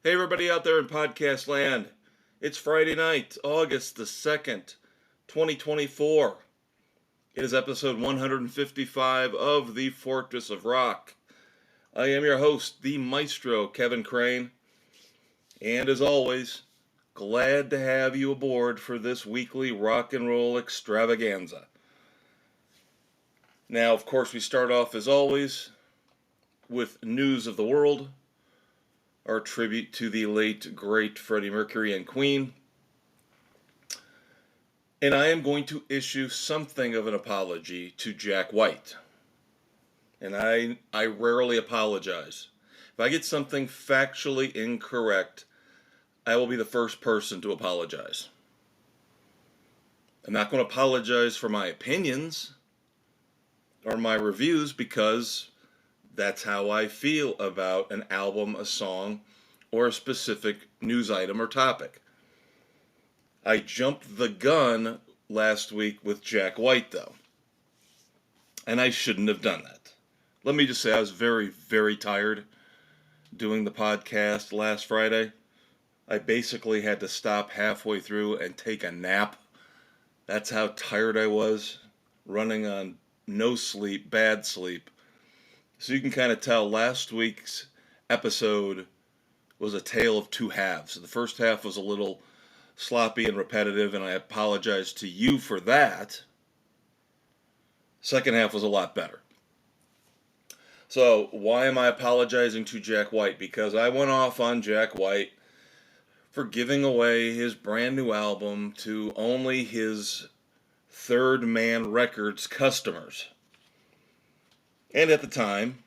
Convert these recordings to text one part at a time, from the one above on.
Hey, everybody out there in podcast land. It's Friday night, August the 2nd, 2024. It is episode 155 of The Fortress of Rock. I am your host, the Maestro, Kevin Crane. And as always, glad to have you aboard for this weekly rock and roll extravaganza. Now, of course, we start off as always with news of the world, our tribute to the late, great Freddie Mercury and Queen. And I am going to issue something of an apology to Jack White. And I rarely apologize. If I get something factually incorrect, I will be the first person to apologize. I'm not going to apologize for my opinions or my reviews because that's how I feel about an album, a song, or a specific news item or topic. I jumped the gun last week with Jack White, though. And I shouldn't have done that. Let me just say I was very, very tired doing the podcast last Friday. I basically had to stop halfway through and take a nap. That's how tired I was, running on no sleep, bad sleep. So you can kind of tell last week's episode was a tale of two halves. The first half was a little sloppy and repetitive, and I apologize to you for that. Second half was a lot better. So why am I apologizing to Jack White? Because I went off on Jack White for giving away his brand new album to only his Third Man Records customers. And at the time,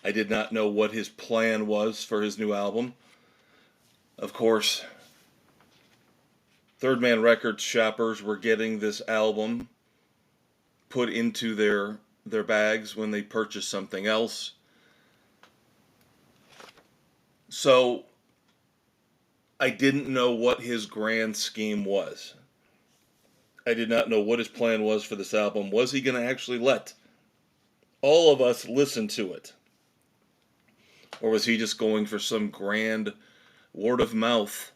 I did not know what his plan was for his new album. Of course, Third Man Records shoppers were getting this album put into their bags when they purchased something else. So I didn't know what his grand scheme was. I did not know what his plan was for this album. Was he going to actually let all of us listen to it? Or was he just going for some grand word of mouth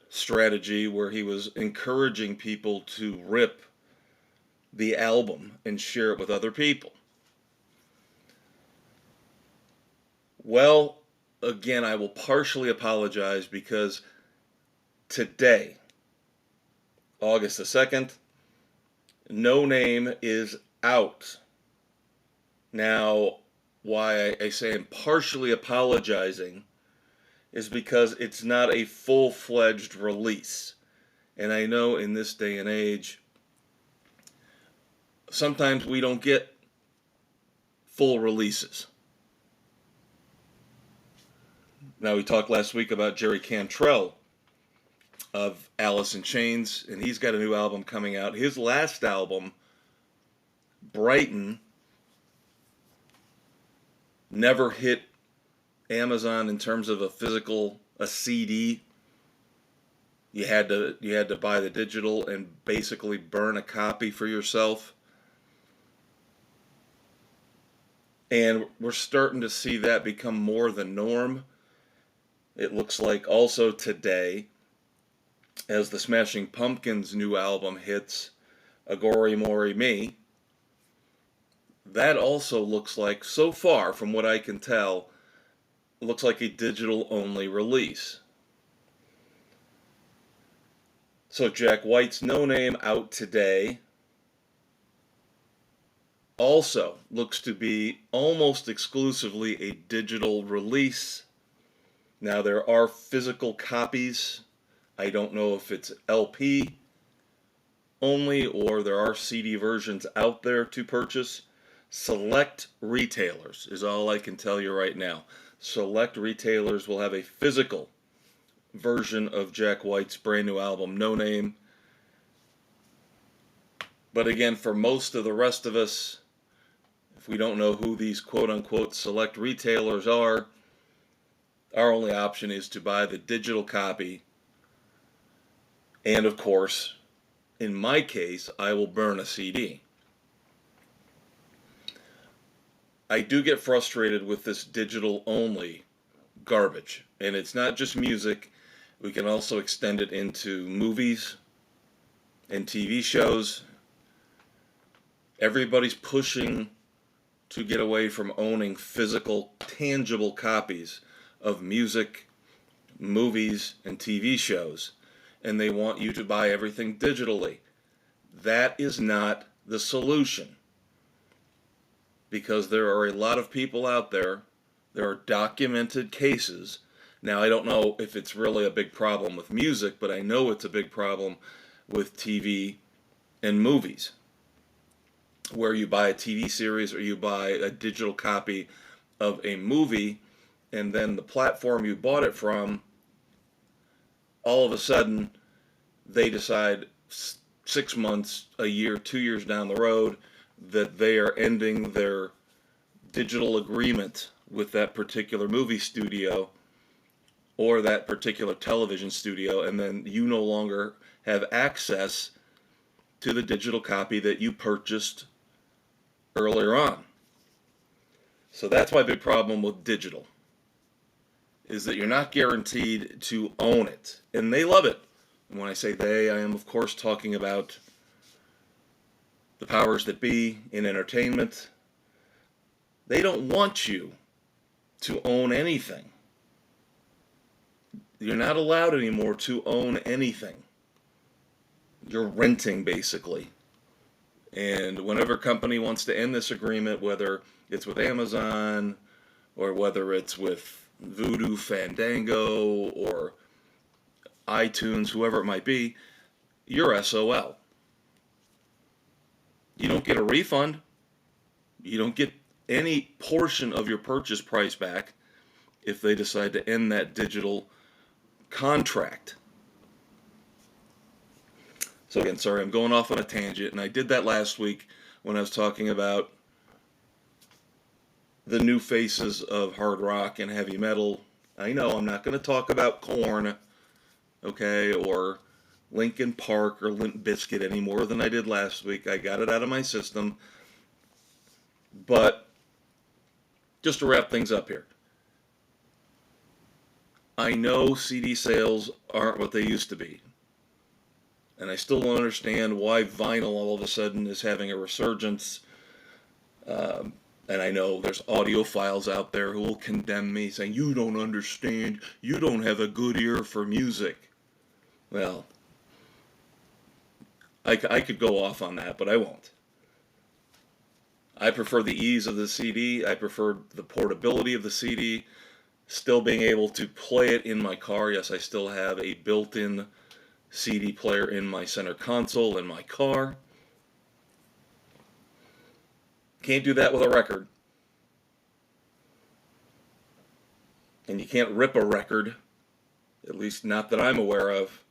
strategy where he was encouraging people to rip the album and share it with other people? Well, again, I will partially apologize because today, August the 2nd, No Name is out. Now, why I say I'm partially apologizing is because it's not a full-fledged release. And I know in this day and age, sometimes we don't get full releases. Now, we talked last week about Jerry Cantrell of Alice in Chains, and he's got a new album coming out. His last album, Brighton, never hit Amazon in terms of a CD. You had to buy the digital and basically burn a copy for yourself. And we're starting to see that become more the norm. It looks like also today, as the Smashing Pumpkins' new album hits, Agori Mori Me, that also looks like, so far from what I can tell, looks like a digital-only release. So Jack White's No Name out today also looks to be almost exclusively a digital release. Now there are physical copies. I don't know if it's LP only or there are CD versions out there to purchase. Select retailers is all I can tell you right now. Select retailers will have a physical version of Jack White's brand new album, No Name. But again, for most of the rest of us, if we don't know who these quote-unquote select retailers are, our only option is to buy the digital copy. And of course, in my case, I will burn a CD. I do get frustrated with this digital-only garbage. And it's not just music. We can also extend it into movies and TV shows. Everybody's pushing to get away from owning physical, tangible copies of music, movies, and TV shows. And they want you to buy everything digitally. That is not the solution. Because there are a lot of people out there, there are documented cases. Now, I don't know if it's really a big problem with music, but I know it's a big problem with TV and movies, where you buy a TV series or you buy a digital copy of a movie, and then the platform you bought it from, all of a sudden, they decide 6 months, a year, 2 years down the road that they are ending their digital agreement with that particular movie studio or that particular television studio, and then you no longer have access to the digital copy that you purchased earlier on. So that's my big problem with digital, is that you're not guaranteed to own it. And they love it. And when I say they, I am of course talking about the powers that be in entertainment. They don't want you to own anything. You're not allowed anymore to own anything. You're renting, basically. And whenever a company wants to end this agreement, whether it's with Amazon or whether it's with Voodoo, Fandango, or iTunes, whoever it might be, you're SOL. You don't get a refund. You don't get any portion of your purchase price back if they decide to end that digital contract. So again, sorry, I'm going off on a tangent, and I did that last week when I was talking about the new faces of hard rock and heavy metal. I know I'm not going to talk about Korn, okay, or Linkin Park or Limp Bizkit any more than I did last week. I got it out of my system. But just to wrap things up here, I know CD sales aren't what they used to be. And I still don't understand why vinyl all of a sudden is having a resurgence. And I know there's audiophiles out there who will condemn me, saying, you don't understand, you don't have a good ear for music. Well, I could go off on that, but I won't. I prefer the ease of the CD. I prefer the portability of the CD. Still being able to play it in my car. Yes, I still have a built-in CD player in my center console in my car. Can't do that with a record. And you can't rip a record, at least not that I'm aware of.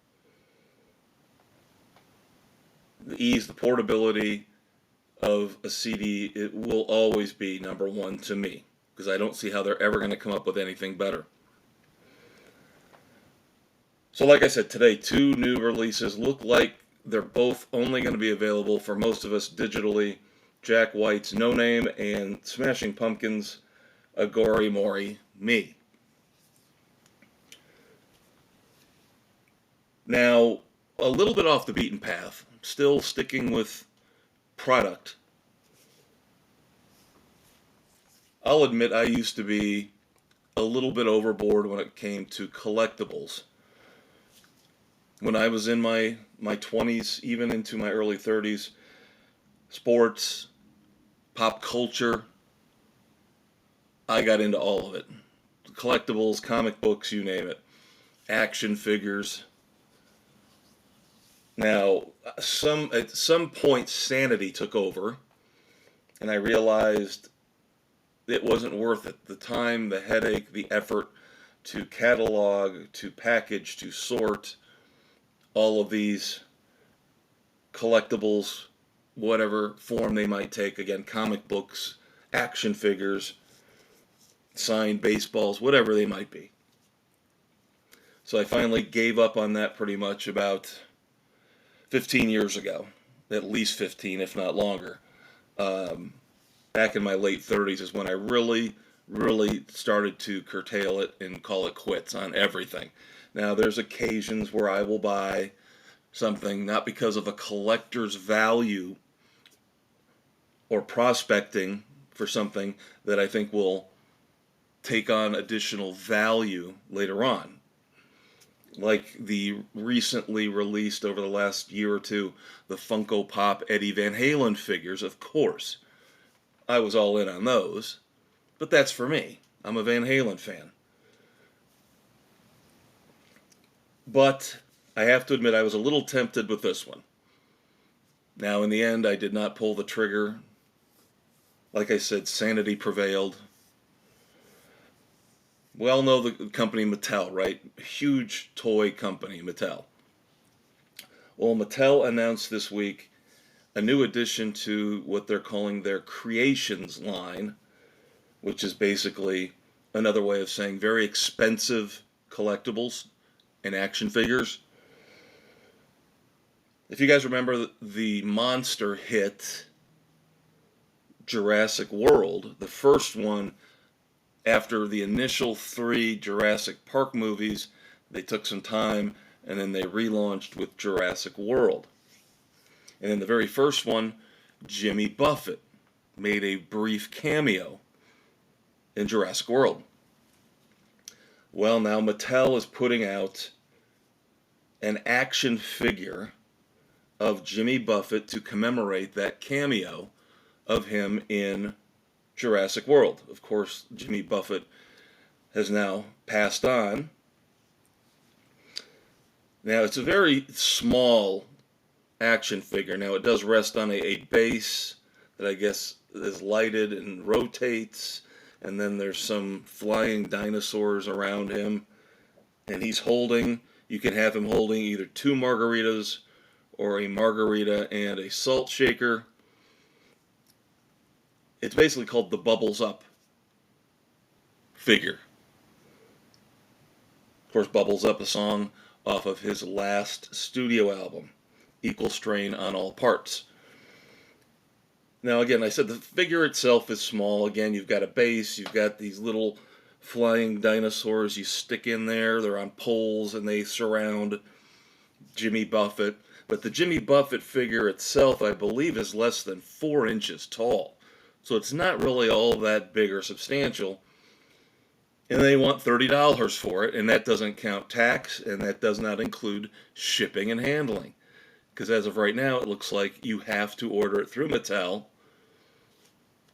The ease, the portability of a CD, it will always be number one to me, because I don't see how they're ever going to come up with anything better. So like I said, today, 2 new releases look like they're both only going to be available for most of us digitally. Jack White's No Name and Smashing Pumpkins' Agori Mori Me. Now, a little bit off the beaten path, still sticking with product. I'll admit I used to be a little bit overboard when it came to collectibles. When I was in my 20s, even into my early 30s, sports, pop culture, I got into all of it. Collectibles, comic books, you name it. Action figures. Now, at some point, sanity took over, and I realized it wasn't worth it. The time, the headache, the effort to catalog, to package, to sort all of these collectibles, whatever form they might take. Again, comic books, action figures, signed baseballs, whatever they might be. So I finally gave up on that pretty much about 15 years ago, at least 15, if not longer. Back in my late 30s is when I really, really started to curtail it and call it quits on everything. Now, there's occasions where I will buy something not because of a collector's value or prospecting for something that I think will take on additional value later on. Like the recently released over the last year or two, the Funko Pop Eddie Van Halen figures, of course. I was all in on those, but that's for me. I'm a Van Halen fan. But I have to admit I was a little tempted with this one. Now, in the end, I did not pull the trigger. Like I said, sanity prevailed. We all know the company Mattel, right? Huge toy company, Mattel. Well, Mattel announced this week a new addition to what they're calling their Creations line, which is basically another way of saying very expensive collectibles and action figures. If you guys remember the monster hit Jurassic World, the first one after the initial 3 Jurassic Park movies, they took some time and then they relaunched with Jurassic World. And in the very first one, Jimmy Buffett made a brief cameo in Jurassic World. Well, now Mattel is putting out an action figure of Jimmy Buffett to commemorate that cameo of him in Jurassic World. Of course, Jimmy Buffett has now passed on. Now, it's a very small action figure. Now, it does rest on a base that I guess is lighted and rotates, and then there's some flying dinosaurs around him, and you can have him holding either 2 margaritas or a margarita and a salt shaker. It's basically called the Bubbles Up figure. Of course, Bubbles Up, a song off of his last studio album, Equal Strain on All Parts. Now, again, I said the figure itself is small. Again, you've got a base, you've got these little flying dinosaurs you stick in there. They're on poles and they surround Jimmy Buffett. But the Jimmy Buffett figure itself, I believe, is less than 4 inches tall. So it's not really all that big or substantial. And they want $30 for it, and that doesn't count tax, and that does not include shipping and handling. Because as of right now, it looks like you have to order it through Mattel,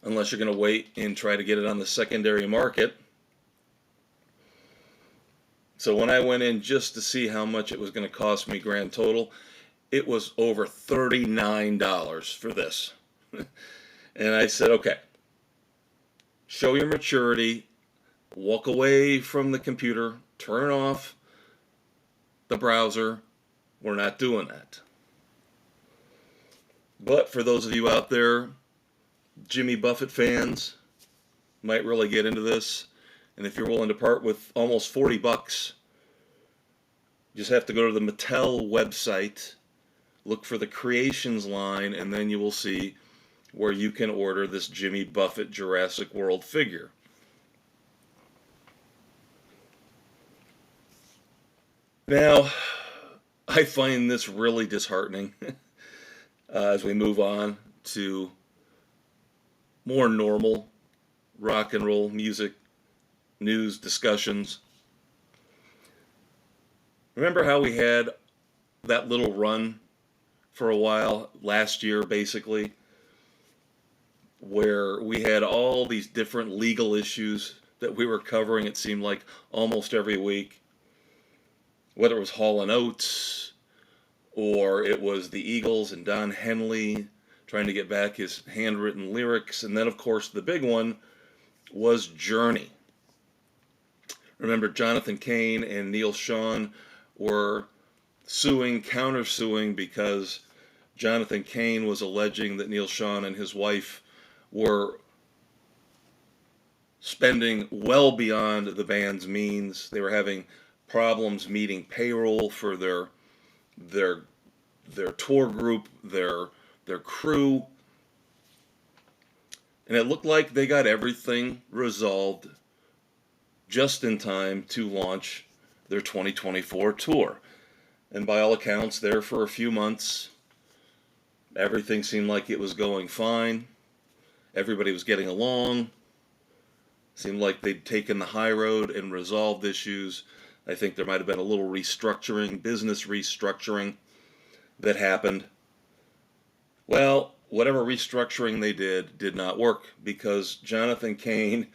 unless you're going to wait and try to get it on the secondary market. So when I went in just to see how much it was going to cost me grand total, it was over $39 for this. And I said, okay, show your maturity, walk away from the computer, turn off the browser. We're not doing that. But for those of you out there, Jimmy Buffett fans, might really get into this. And if you're willing to part with almost $40, you just have to go to the Mattel website, look for the Creations line, and then you will see where you can order this Jimmy Buffett Jurassic World figure. Now, I find this really disheartening as we move on to more normal rock and roll music news discussions. Remember how we had that little run for a while, last year basically, where we had all these different legal issues that we were covering, it seemed like, almost every week. Whether it was Hall & Oates, or it was the Eagles and Don Henley trying to get back his handwritten lyrics. And then, of course, the big one was Journey. Remember, Jonathan Cain and Neil Sean were countersuing, because Jonathan Cain was alleging that Neil Sean and his wife were spending well beyond the band's means. They were having problems meeting payroll for their tour group, their crew. And it looked like they got everything resolved just in time to launch their 2024 tour. And by all accounts, there for a few months, everything seemed like it was going fine. Everybody was getting along. Seemed like they'd taken the high road and resolved issues. I think there might have been a little restructuring, business restructuring that happened. Well, whatever restructuring they did not work, because Jonathan Cain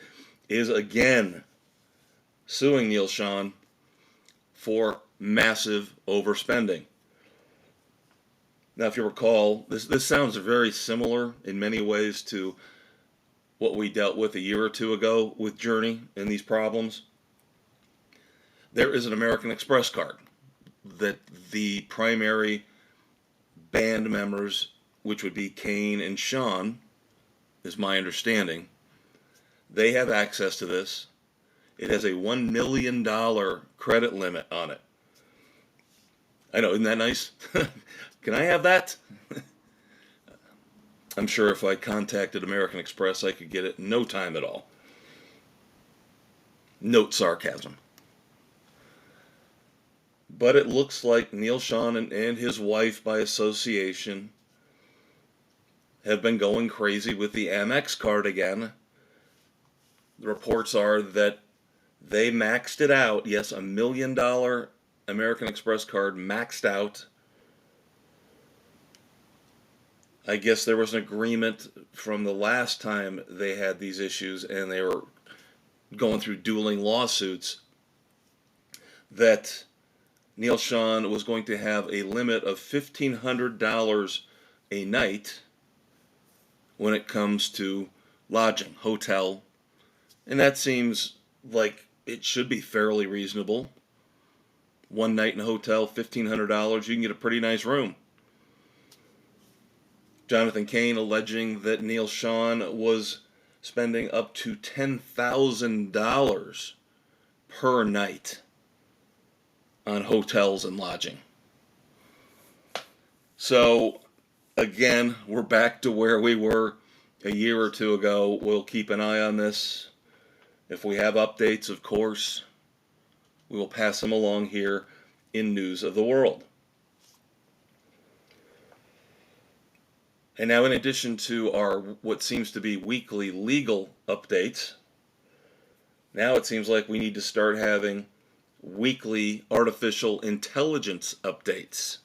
is again suing Neal Schon for massive overspending. Now, if you recall, this sounds very similar in many ways to what we dealt with a year or two ago with Journey and these problems. There is an American Express card that the primary band members, which would be Cain and Schon, is my understanding, they have access to this. It has a $1 million credit limit on it. I know, isn't that nice? Can I have that? I'm sure if I contacted American Express, I could get it in no time at all. Note sarcasm. But it looks like Neal Schon and his wife, by association, have been going crazy with the Amex card again. The reports are that they maxed it out. Yes, $1 million American Express card maxed out. I guess there was an agreement from the last time they had these issues and they were going through dueling lawsuits that Neal Schon was going to have a limit of $1,500 a night when it comes to lodging, hotel, and that seems like it should be fairly reasonable. One night in a hotel, $1,500, you can get a pretty nice room. Jonathan Cain alleging that Neal Schon was spending up to $10,000 per night on hotels and lodging. So, again, we're back to where we were a year or two ago. We'll keep an eye on this. If we have updates, of course, we will pass them along here in News of the World. And now, in addition to our what seems to be weekly legal updates, now it seems like we need to start having weekly artificial intelligence updates.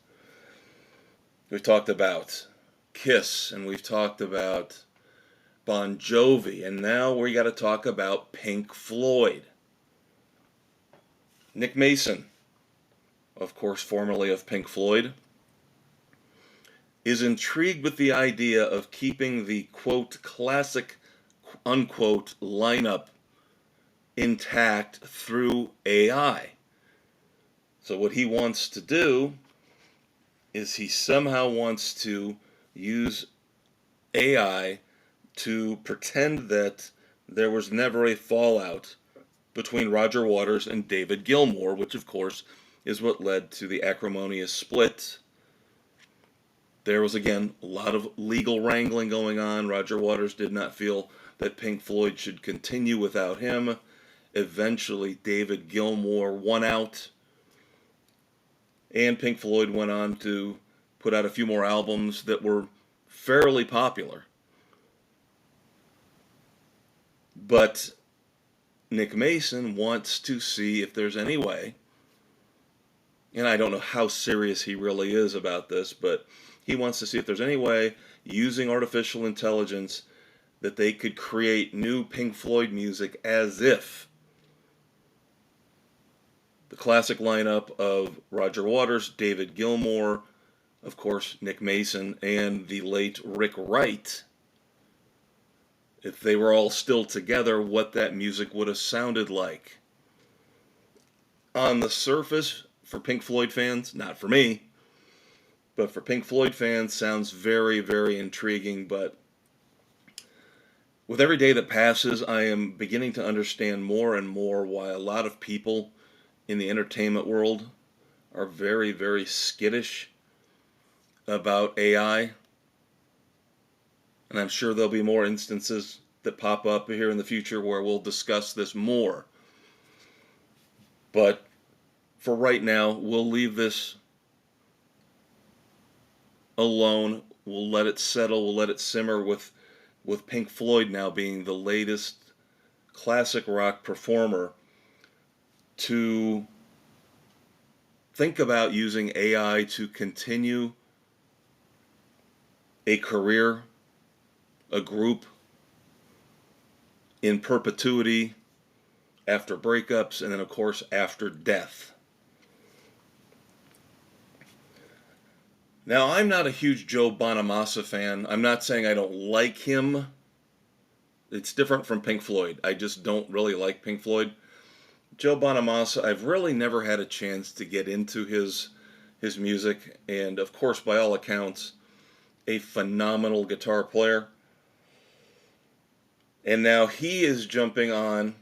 We've talked about Kiss, and we've talked about Bon Jovi, and now we got to talk about Pink Floyd. Nick Mason, of course, formerly of Pink Floyd, is intrigued with the idea of keeping the, quote, classic, unquote, lineup intact through AI. So what he wants to do is he somehow wants to use AI to pretend that there was never a fallout between Roger Waters and David Gilmour, which of course is what led to the acrimonious split. There was, again, a lot of legal wrangling going on. Roger Waters did not feel that Pink Floyd should continue without him. Eventually, David Gilmour won out, and Pink Floyd went on to put out a few more albums that were fairly popular. But Nick Mason wants to see if there's any way, and I don't know how serious he really is about this, but he wants to see if there's any way, using artificial intelligence, that they could create new Pink Floyd music as if the classic lineup of Roger Waters, David Gilmour, of course, Nick Mason, and the late Rick Wright, if they were all still together, what that music would have sounded like. On the surface, for Pink Floyd fans, not for me, but for Pink Floyd fans, sounds very, very intriguing. But with every day that passes, I am beginning to understand more and more why a lot of people in the entertainment world are very, very skittish about AI. And I'm sure there'll be more instances that pop up here in the future where we'll discuss this more. But for right now, we'll leave this alone. We'll let it settle. We'll let it simmer with Pink Floyd now being the latest classic rock performer to think about using AI to continue a career, a group in perpetuity after breakups, and then of course after death. Now, I'm not a huge Joe Bonamassa fan. I'm not saying I don't like him. It's different from Pink Floyd. I just don't really like Pink Floyd. Joe Bonamassa, I've really never had a chance to get into his music, and of course, by all accounts, a phenomenal guitar player. And now he is jumping on,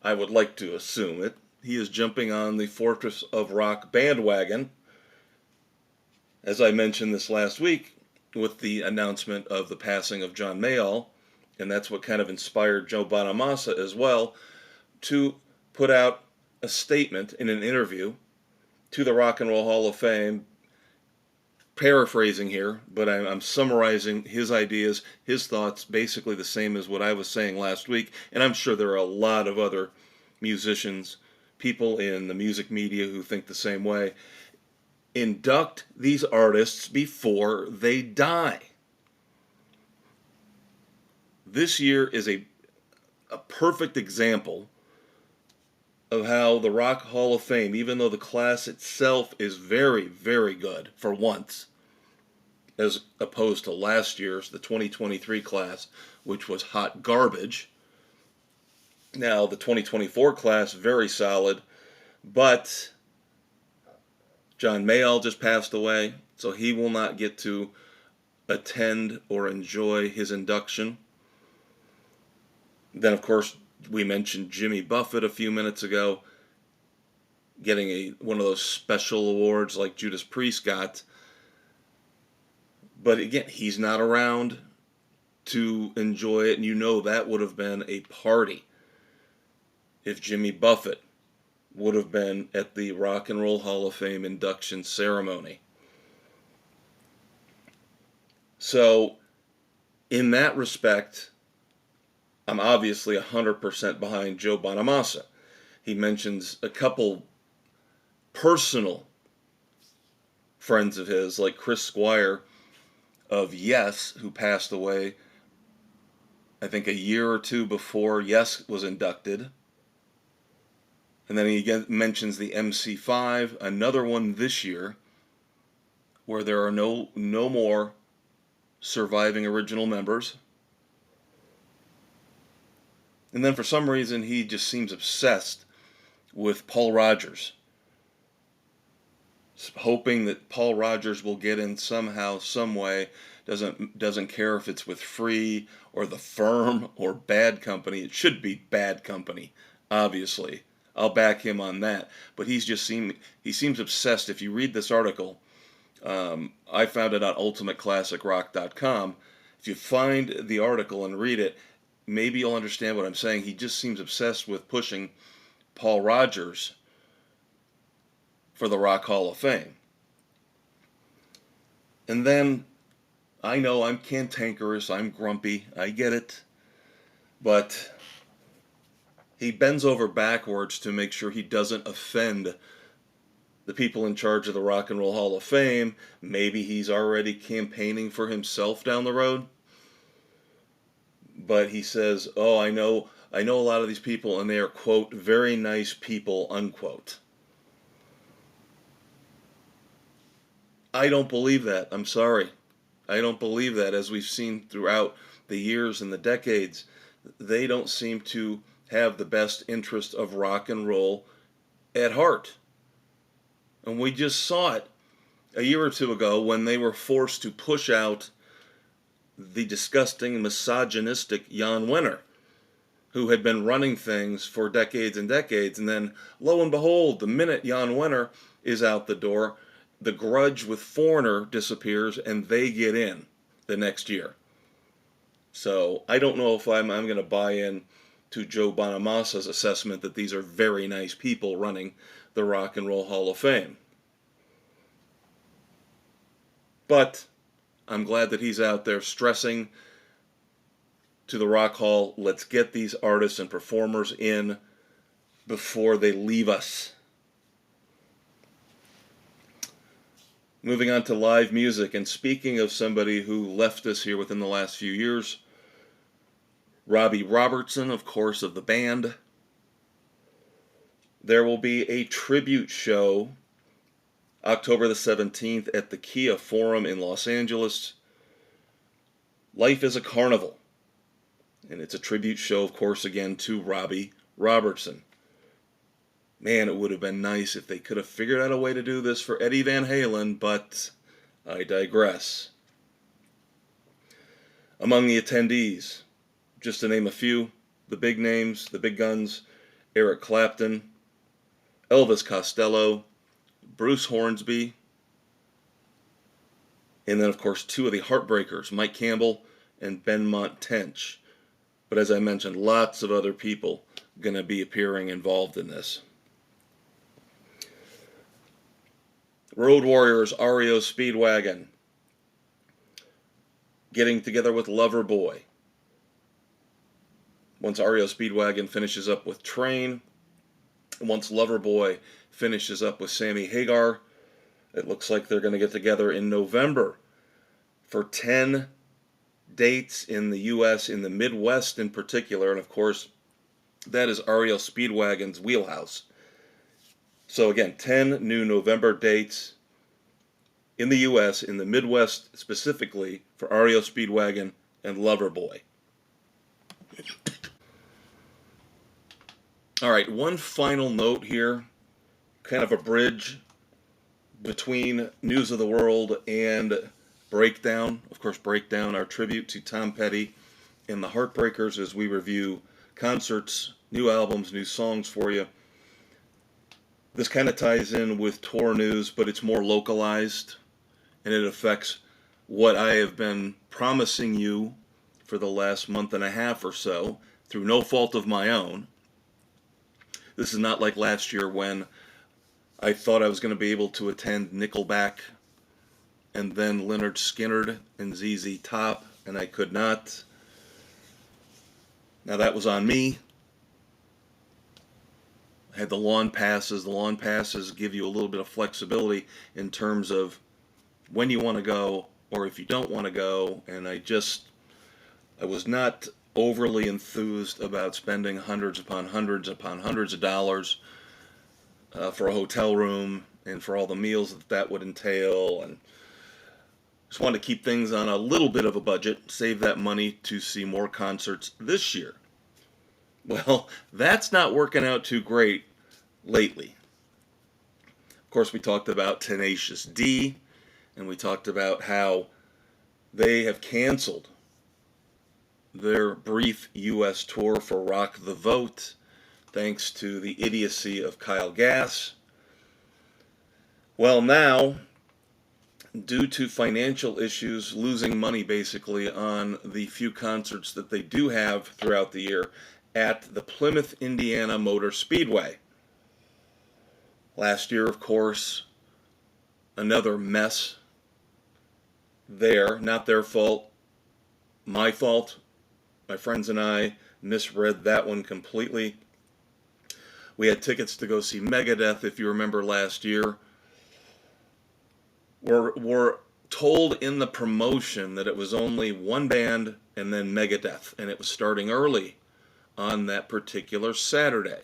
I would like to assume it, he is jumping on the Fortress of Rock bandwagon, as I mentioned this last week with the announcement of the passing of John Mayall, and that's what kind of inspired Joe Bonamassa as well to put out a statement in an interview to the Rock and Roll Hall of Fame, paraphrasing here, but I'm summarizing his ideas, his thoughts, basically the same as what I was saying last week, and I'm sure there are a lot of other musicians, people in the music media who think the same way. Induct these artists before they die. This year is a perfect example of how the Rock Hall of Fame, even though the class itself is very, very good for once, as opposed to last year's, the 2023 class, which was hot garbage. Now, the 2024 class, very solid, but John Mayall just passed away, so he will not get to attend or enjoy his induction. Then, of course, we mentioned Jimmy Buffett a few minutes ago, getting one of those special awards like Judas Priest got. But again, he's not around to enjoy it, and you know that would have been a party if Jimmy Buffett would have been at the Rock and Roll Hall of Fame induction ceremony. So, in that respect, I'm obviously 100% behind Joe Bonamassa. He mentions a couple personal friends of his, like Chris Squire of Yes, who passed away, I think a year or two before Yes was inducted. And then he again mentions the MC5, another one this year, where there are no more surviving original members. And then for some reason, he just seems obsessed with Paul Rodgers, hoping that Paul Rodgers will get in somehow, some way. Doesn't care if it's with Free or The Firm or Bad Company. It should be Bad Company, obviously. I'll back him on that. But he seems obsessed. If you read this article, I found it on ultimateclassicrock.com. If you find the article and read it, maybe you'll understand what I'm saying. He just seems obsessed with pushing Paul Rodgers for the Rock Hall of Fame. And then, I know I'm cantankerous, I'm grumpy, I get it, but he bends over backwards to make sure he doesn't offend the people in charge of the Rock and Roll Hall of Fame. Maybe he's already campaigning for himself down the road. But he says, oh, I know a lot of these people, and they are, quote, very nice people, unquote. I don't believe that. I'm sorry. I don't believe that. As we've seen throughout the years and the decades, they don't seem to have the best interest of rock and roll at heart. And we just saw it a year or two ago when they were forced to push out the disgusting, misogynistic Jan Wenner, who had been running things for decades and decades. And then, lo and behold, the minute Jan Wenner is out the door, the grudge with Foreigner disappears and they get in the next year. So I don't know if I'm going to buy in to Joe Bonamassa's assessment that these are very nice people running the Rock and Roll Hall of Fame. But I'm glad that he's out there stressing to the Rock Hall, let's get these artists and performers in before they leave us. Moving on to live music, and speaking of somebody who left us here within the last few years, Robbie Robertson, of course, of the band. There will be a tribute show October the 17th at the Kia Forum in Los Angeles. Life is a Carnival. And it's a tribute show, of course, again, to Robbie Robertson. Man, it would have been nice if they could have figured out a way to do this for Eddie Van Halen, but I digress. Among the attendees, just to name a few, the big names, the big guns, Eric Clapton, Elvis Costello, Bruce Hornsby, and then, of course, two of the Heartbreakers, Mike Campbell and Benmont Tench. But as I mentioned, lots of other people going to be appearing involved in this. Road Warriors, REO Speedwagon, getting together with Loverboy. Once REO Speedwagon finishes up with Train, once Loverboy finishes up with Sammy Hagar, it looks like they're going to get together in November for 10 dates in the U.S., in the Midwest in particular, and of course, that is REO Speedwagon's wheelhouse. So again, 10 new November dates in the U.S., in the Midwest specifically, for REO Speedwagon and Loverboy. All right, one final note here, kind of a bridge between News of the World and Breakdown. Of course, Breakdown, our tribute to Tom Petty and the Heartbreakers as we review concerts, new albums, new songs for you. This kind of ties in with tour news, but it's more localized, and it affects what I have been promising you for the last month and a half or so, through no fault of my own. This is not like last year when I thought I was going to be able to attend Nickelback and then Lynyrd Skynyrd and ZZ Top, and I could not. Now that was on me. I had the lawn passes. The lawn passes give you a little bit of flexibility in terms of when you want to go or if you don't want to go, and I was not overly enthused about spending hundreds upon hundreds of dollars for a hotel room and for all the meals that would entail, and just wanted to keep things on a little bit of a budget, save that money to see more concerts this year. Well, that's not working out too great lately. Of course, we talked about Tenacious D, and we talked about how they have canceled their brief U.S. tour for Rock the Vote, thanks to the idiocy of Kyle Gass. Well, now, due to financial issues, losing money basically on the few concerts that they do have throughout the year at the Plymouth, Indiana Motor Speedway. Last year, of course, another mess there. Not their fault, my fault. My friends and I misread that one completely. We had tickets to go see Megadeth, if you remember last year. We're told in the promotion that it was only one band and then Megadeth, and it was starting early on that particular Saturday.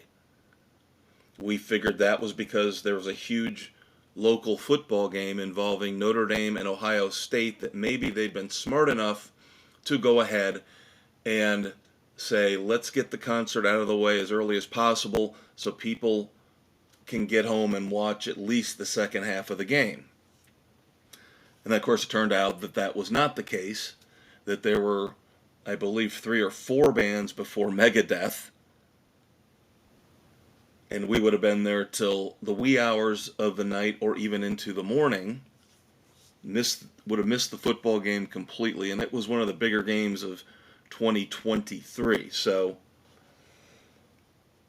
We figured that was because there was a huge local football game involving Notre Dame and Ohio State, that maybe they'd been smart enough to go ahead and say, let's get the concert out of the way as early as possible so people can get home and watch at least the second half of the game. And of course, it turned out that that was not the case, that there were, I believe, 3 or 4 bands before Megadeth, and we would have been there till the wee hours of the night or even into the morning. Would have missed the football game completely, and it was one of the bigger games of 2023. So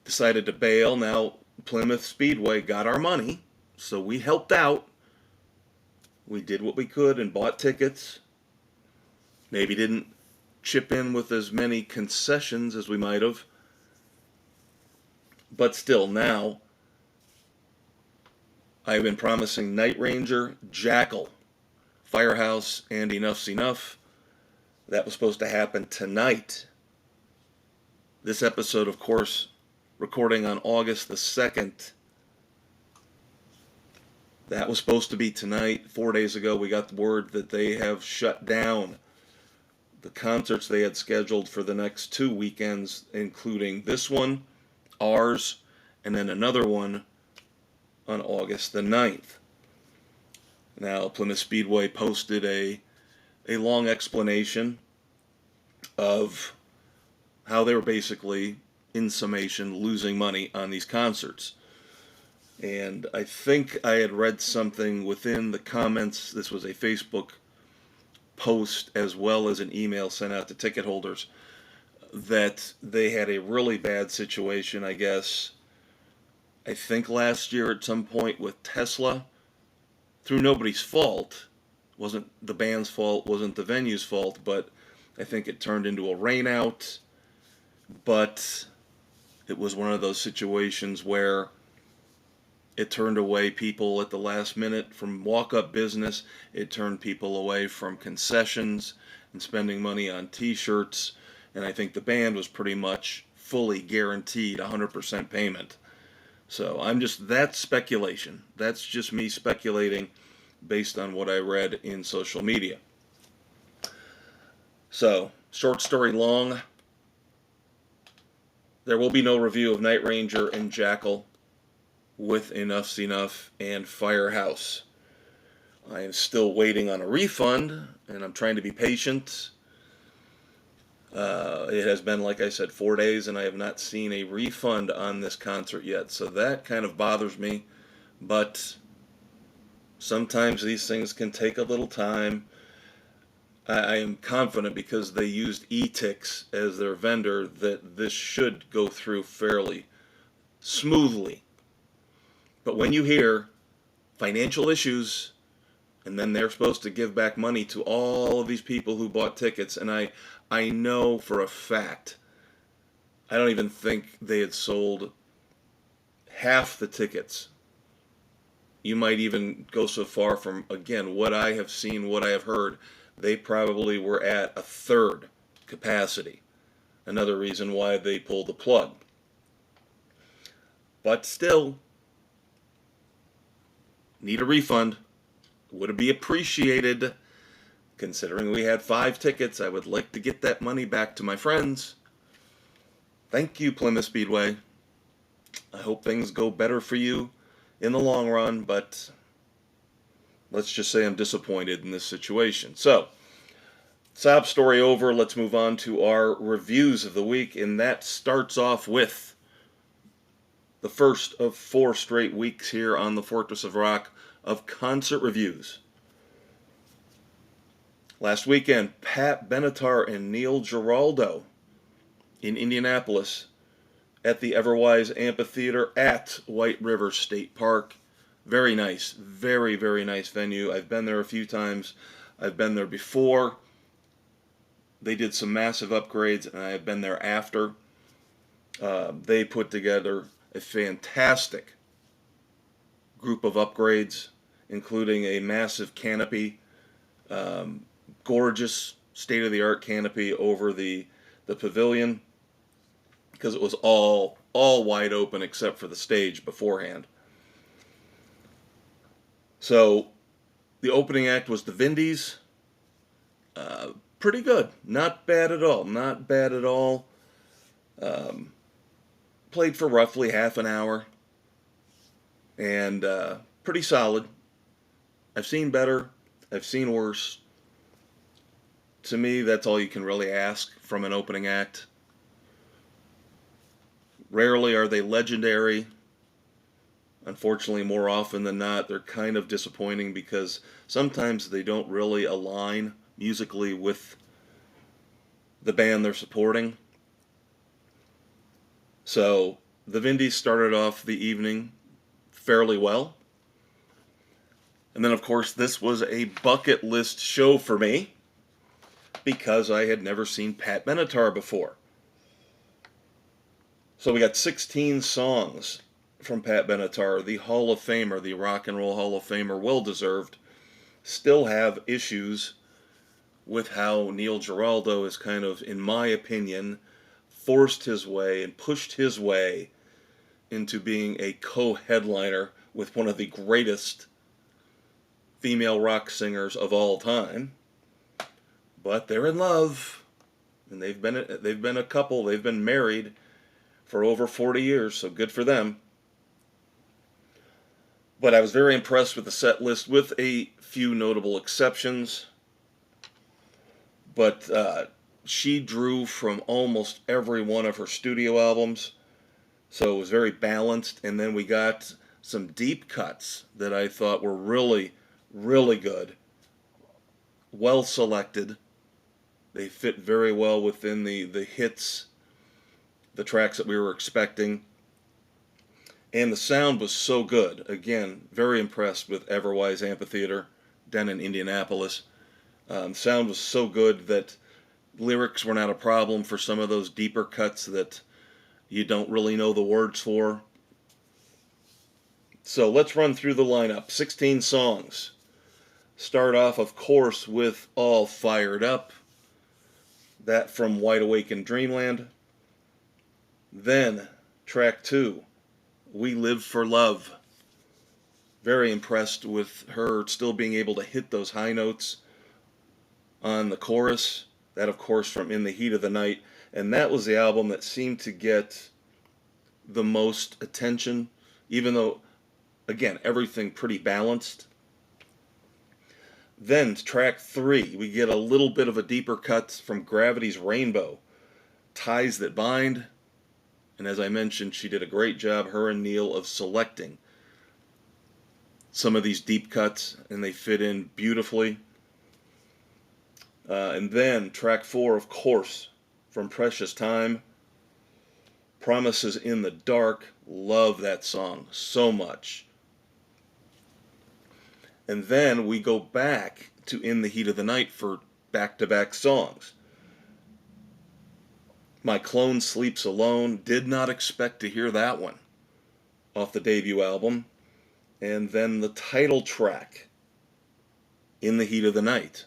decided to bail. Now Plymouth Speedway got our money, so we helped out. We did what we could and bought tickets. Maybe didn't chip in with as many concessions as we might have. But still, now I've been promising Night Ranger, Jackal, Firehouse, and Enough's Enough. That was supposed to happen tonight. This episode, of course, recording on August the 2nd. That was supposed to be tonight. 4 days ago, we got the word that they have shut down the concerts they had scheduled for the next 2 weekends, including this one, ours, and then another one on August the 9th. Now, Plymouth Speedway posted a long explanation of how they were basically, in summation, losing money on these concerts. And I think I had read something within the comments. This was a Facebook post as well as an email sent out to ticket holders, that they had a really bad situation, I guess, I think last year at some point with Tesla, through nobody's fault. Wasn't the band's fault, wasn't the venue's fault, but I think it turned into a rainout. But it was one of those situations where it turned away people at the last minute from walk-up business. It turned people away from concessions and spending money on t-shirts. And I think the band was pretty much fully guaranteed 100% payment. So that's speculation. That's just me speculating based on what I read in social media. So, short story long, there will be no review of Night Ranger and Jackal with Enough's Enough and Firehouse. I am still waiting on a refund, and I'm trying to be patient. It has been, like I said, 4 days, and I have not seen a refund on this concert yet, so that kind of bothers me. But sometimes these things can take a little time. I am confident, because they used e-tix as their vendor, that this should go through fairly smoothly. But when you hear financial issues, and then they're supposed to give back money to all of these people who bought tickets, and I know for a fact, I don't even think they had sold half the tickets. You might even go so far from, again, what I have seen, what I have heard, they probably were at a third capacity. Another reason why they pulled the plug. But still, need a refund. Would it be appreciated? Considering we had 5 tickets, I would like to get that money back to my friends. Thank you, Plymouth Speedway. I hope things go better for you in the long run, but let's just say I'm disappointed in this situation. So, sob story over. Let's move on to our reviews of the week, and that starts off with the first of 4 straight weeks here on the Fortress of Rock of concert reviews. Last weekend, Pat Benatar and Neil Giraldo in Indianapolis at the Everwise Amphitheater at White River State Park. Very nice. Very, very nice venue. I've been there a few times. I've been there before. They did some massive upgrades, and I have been there after. They put together a fantastic group of upgrades, including a massive canopy, gorgeous state-of-the-art canopy over the pavilion, because it was all wide open except for the stage beforehand. So the opening act was the Vindies. Pretty good. Not bad at all. Not bad at all. Played for roughly half an hour. And pretty solid. I've seen better. I've seen worse. To me, that's all you can really ask from an opening act. Rarely are they legendary. Unfortunately, more often than not, they're kind of disappointing, because sometimes they don't really align musically with the band they're supporting. So the Vindies started off the evening fairly well. And then, of course, this was a bucket list show for me because I had never seen Pat Benatar before. So we got 16 songs from Pat Benatar, the Hall of Famer, the Rock and Roll Hall of Famer, well-deserved. Still have issues with how Neil Giraldo has kind of, in my opinion, forced his way and pushed his way into being a co-headliner with one of the greatest female rock singers of all time. But they're in love, and they've been a couple. They've been married for over 40 years, so good for them. But I was very impressed with the set list, with a few notable exceptions. But she drew from almost every one of her studio albums, so it was very balanced. And then we got some deep cuts that I thought were really, really good. Well selected. They fit very well within the hits, the tracks that we were expecting. And the sound was so good. Again, very impressed with Everwise Amphitheater down in Indianapolis. Sound was so good that lyrics were not a problem for some of those deeper cuts that you don't really know the words for. So let's run through the lineup. 16 songs. Start off, of course, with All Fired Up. That from Wide Awake in Dreamland. Then, track 2, We Live for Love. Very impressed with her still being able to hit those high notes on the chorus. That, of course, from In the Heat of the Night. And that was the album that seemed to get the most attention, even though, again, everything pretty balanced. Then, track 3, we get a little bit of a deeper cut from Gravity's Rainbow, Ties That Bind. And as I mentioned, she did a great job, her and Neil, of selecting some of these deep cuts, and they fit in beautifully. And then, track 4, of course, from Precious Time, Promises in the Dark. Love that song so much. And then we go back to In the Heat of the Night for back-to-back songs. My Clone Sleeps Alone. Did not expect to hear that one off the debut album. And then the title track, In the Heat of the Night.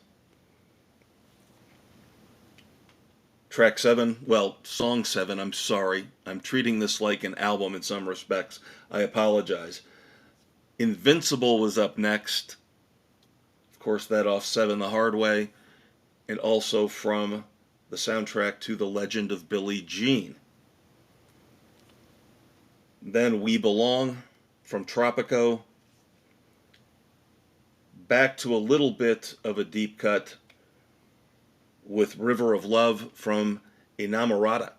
Track 7, well, song 7, I'm sorry. I'm treating this like an album in some respects. I apologize. Invincible was up next. Of course, that off 7 the Hard Way. And also from the soundtrack to The Legend of Billie Jean. Then We Belong from Tropico. Back to a little bit of a deep cut with River of Love from Enamorada.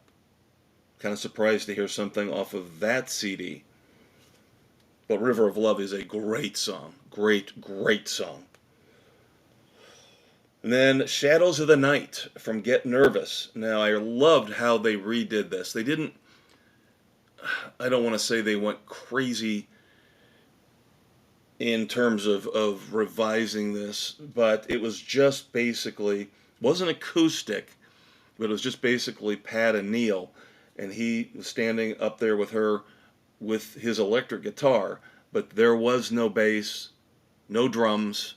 Kind of surprised to hear something off of that CD. But River of Love is a great song. Great, great song. And then Shadows of the Night from Get Nervous. Now, I loved how they redid this. They didn't, I don't want to say they went crazy in terms of revising this, but it was just basically, wasn't acoustic, but it was just basically Pat and Neil, and he was standing up there with her with his electric guitar, but there was no bass, no drums.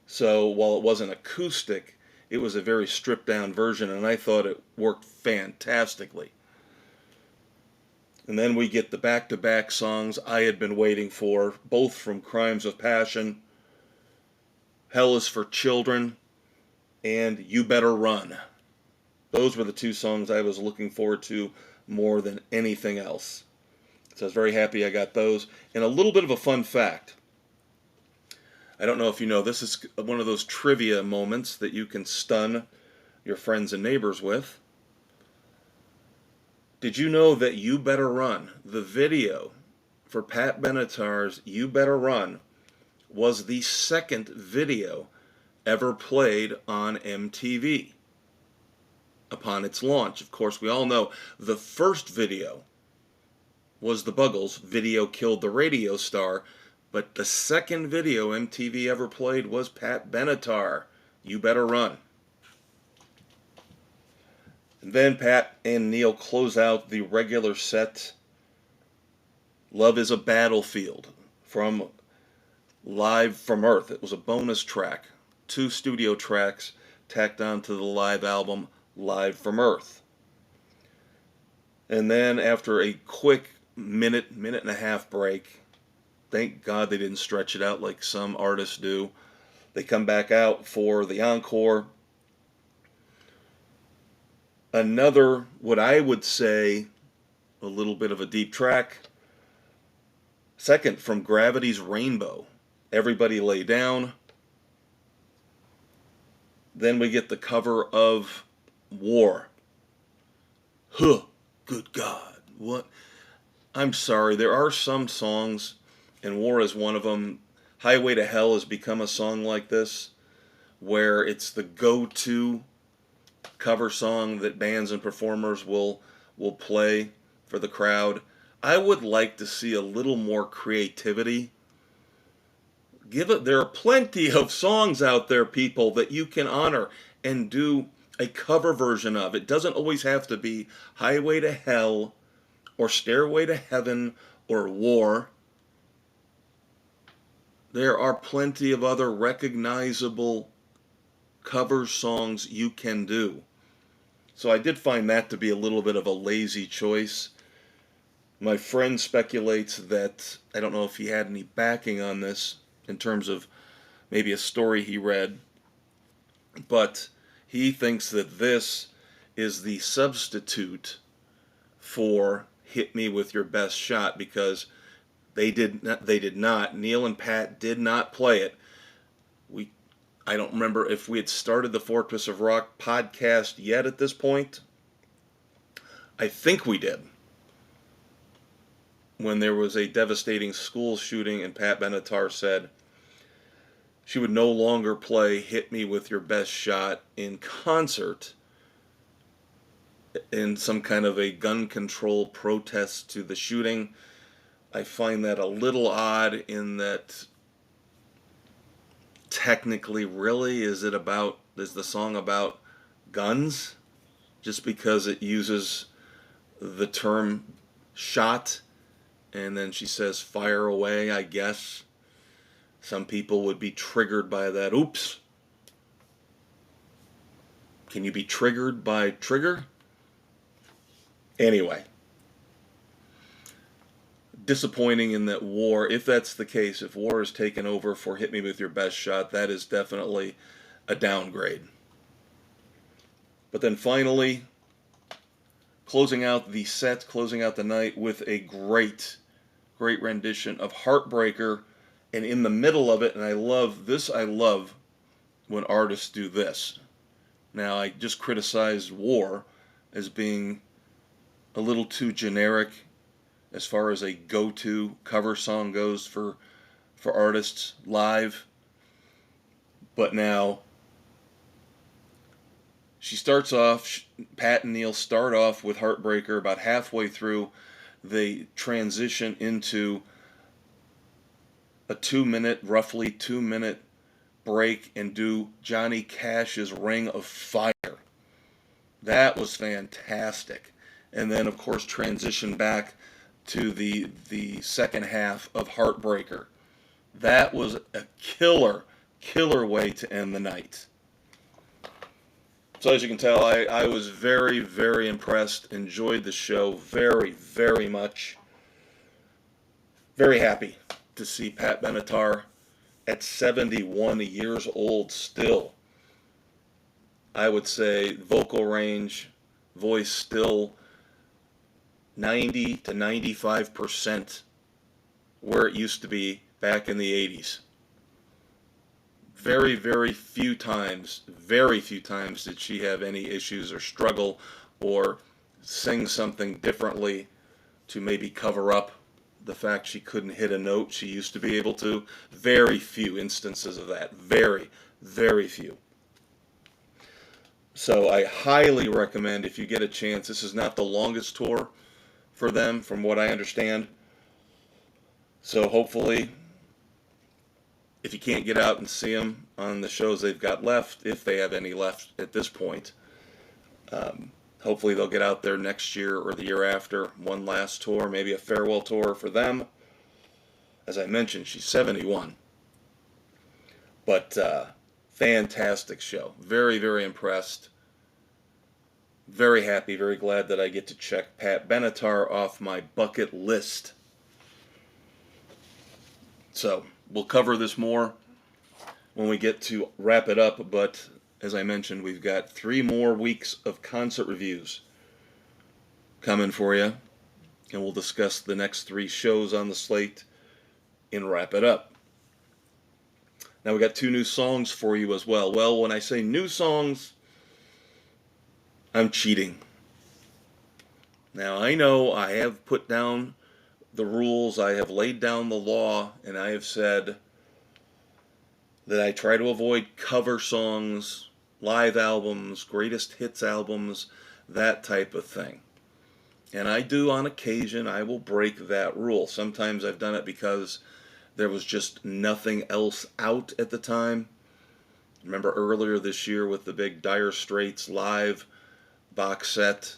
So while it wasn't acoustic, it was a very stripped down version, and I thought it worked fantastically. And then we get the back-to-back songs I had been waiting for, both from Crimes of Passion, Hell is for Children, and You Better Run. Those were the two songs I was looking forward to more than anything else. So I was very happy I got those. And a little bit of a fun fact. I don't know if you know, this is one of those trivia moments that you can stun your friends and neighbors with. Did you know that You Better Run, the video for Pat Benatar's You Better Run, was the second video ever played on MTV? upon its launch. Of course, we all know the first video was the Buggles' Video Killed the Radio Star, but the second video MTV ever played was Pat Benatar, You Better Run. And then Pat and Neil close out the regular set, Love is a Battlefield, from Live from Earth. It was a bonus track, 2 studio tracks tacked onto the live album Live from Earth. And then after a quick minute and a half break, thank God they didn't stretch it out like some artists do, they come back out for the encore. Another, what I would say, a little bit of a deep track. Second, from Gravity's Rainbow, Everybody Lay Down. Then we get the cover of War. Huh, good God, what? I'm sorry, there are some songs, and War is one of them. Highway to Hell has become a song like this, where it's the go-to cover song that bands and performers will play for the crowd. I would like to see a little more creativity. There are plenty of songs out there, people, that you can honor and do a cover version of. It doesn't always have to be Highway to Hell or Stairway to Heaven or War. There are plenty of other recognizable cover songs you can do. So I did find that to be a little bit of a lazy choice. My friend speculates that, I don't know if he had any backing on this in terms of maybe a story he read, but he thinks that this is the substitute for Hit Me With Your Best Shot, because they did not, Neil and Pat did not play it. I don't remember if we had started the Fortress of Rock podcast yet at this point. I think we did. When there was a devastating school shooting and Pat Benatar said she would no longer play Hit Me With Your Best Shot in concert in some kind of a gun control protest to the shooting. I find that a little odd in that technically, really, is the song about guns? Just because it uses the term shot, and then she says fire away, I guess. Some people would be triggered by that. Oops. Can you be triggered by trigger? Anyway. Disappointing in that War, if that's the case, if War is taken over for Hit Me With Your Best Shot, that is definitely a downgrade. But then finally, closing out the set, closing out the night with a great rendition of Heartbreaker, and in the middle of it, and I love when artists do this. Now, I just criticized War as being a little too generic as far as a go-to cover song goes for artists live. But now, she starts off, Pat and Neil start off with Heartbreaker. About halfway through, they transition into a roughly 2 minute break and do Johnny Cash's Ring of Fire. That was fantastic. And then, of course, transition back to the second half of Heartbreaker. That was a killer way to end the night. So as you can tell, I was very, very impressed, enjoyed the show very, very much. Very happy to see Pat Benatar at 71 years old still. I would say vocal range, voice still 90 to 95% where it used to be back in the 80s. Very, very few times did she have any issues or struggle or sing something differently to maybe cover up the fact she couldn't hit a note she used to be able to. Very few instances of that. Very, very few. So I highly recommend, if you get a chance, this is not the longest tour for them, from what I understand. So hopefully, if you can't get out and see them on the shows they've got left, if they have any left at this point, hopefully they'll get out there next year or the year after, one last tour, maybe a farewell tour for them. As I mentioned, she's 71. But fantastic show. Very, very impressed. Very happy, very glad that I get to check Pat Benatar off my bucket list. So we'll cover this more when we get to wrap it up, but as I mentioned, we've got 3 more weeks of concert reviews coming for you, and we'll discuss the next 3 shows on the slate and wrap it up. Now we got 2 new songs for you as well. Well, when I say new songs, I'm cheating. Now I know I have put down the rules, I have laid down the law, and I have said that I try to avoid cover songs, live albums, greatest hits albums, that type of thing. And I do on occasion, I will break that rule. Sometimes I've done it because there was just nothing else out at the time. Remember earlier this year with the big Dire Straits live box set.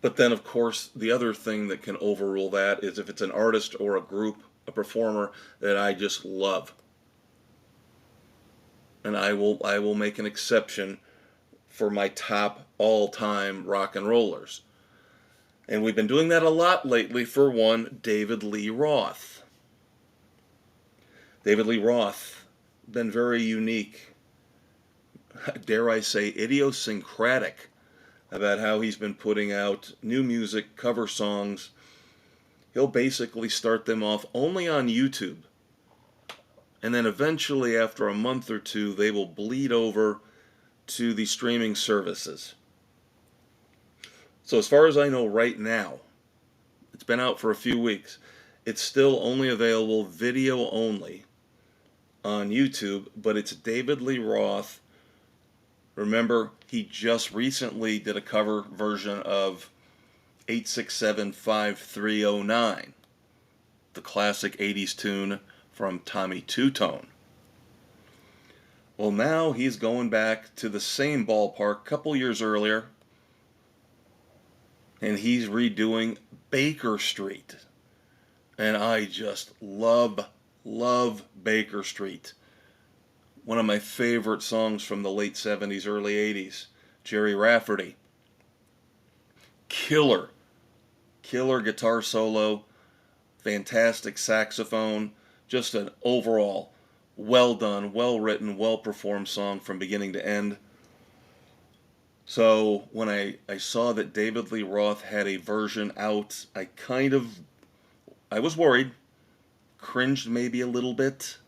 But then, of course, the other thing that can overrule that is if it's an artist or a group, a performer that I just love. And I will make an exception for my top all-time rock and rollers. And we've been doing that a lot lately. For one, David Lee Roth. David Lee Roth, been very unique, dare I say idiosyncratic, about how he's been putting out new music, cover songs. He'll basically start them off only on YouTube. And then eventually, after a month or 2, they will bleed over to the streaming services. So as far as I know right now, it's been out for a few weeks, it's still only available video only on YouTube, but it's David Lee Roth. Remember, he just recently did a cover version of 867-5309, the classic 80s tune from Tommy Two-Tone. Well, now he's going back to the same ballpark a couple years earlier, and he's redoing Baker Street. And I just love Baker Street. One of my favorite songs from the late 70s, early 80s. Jerry Rafferty. Killer guitar solo. Fantastic saxophone. Just an overall well done, well written, well performed song from beginning to end. So when I saw that David Lee Roth had a version out, I was worried. Cringed maybe a little bit.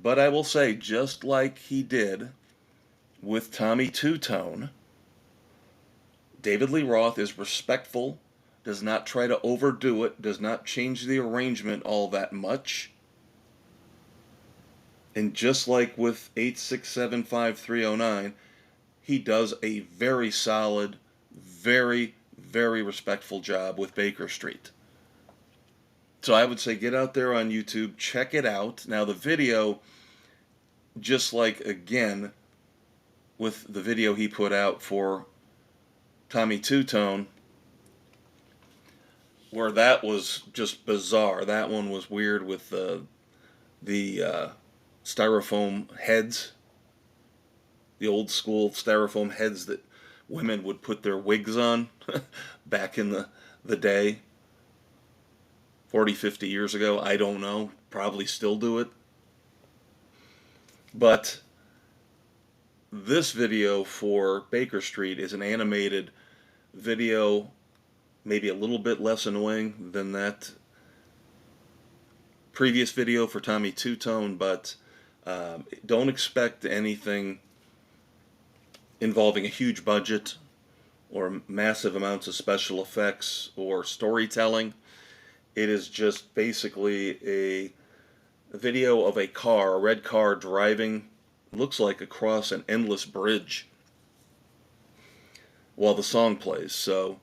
But I will say, just like he did with Tommy Two-Tone, David Lee Roth is respectful, does not try to overdo it, does not change the arrangement all that much. And just like with 867-5309, he does a very solid, very, very respectful job with Baker Street. So I would say get out there on YouTube, check it out. Now the video, just like again with the video he put out for Tommy Two-Tone, where that was just bizarre. That one was weird with the styrofoam heads, the old school styrofoam heads that women would put their wigs on back in the day. 40, 50 years ago, I don't know, probably still do it. But this video for Baker Street is an animated video, maybe a little bit less annoying than that previous video for Tommy Two-Tone, but don't expect anything involving a huge budget or massive amounts of special effects or storytelling. It is just basically a video of a red car driving looks like across an endless bridge while the song plays. So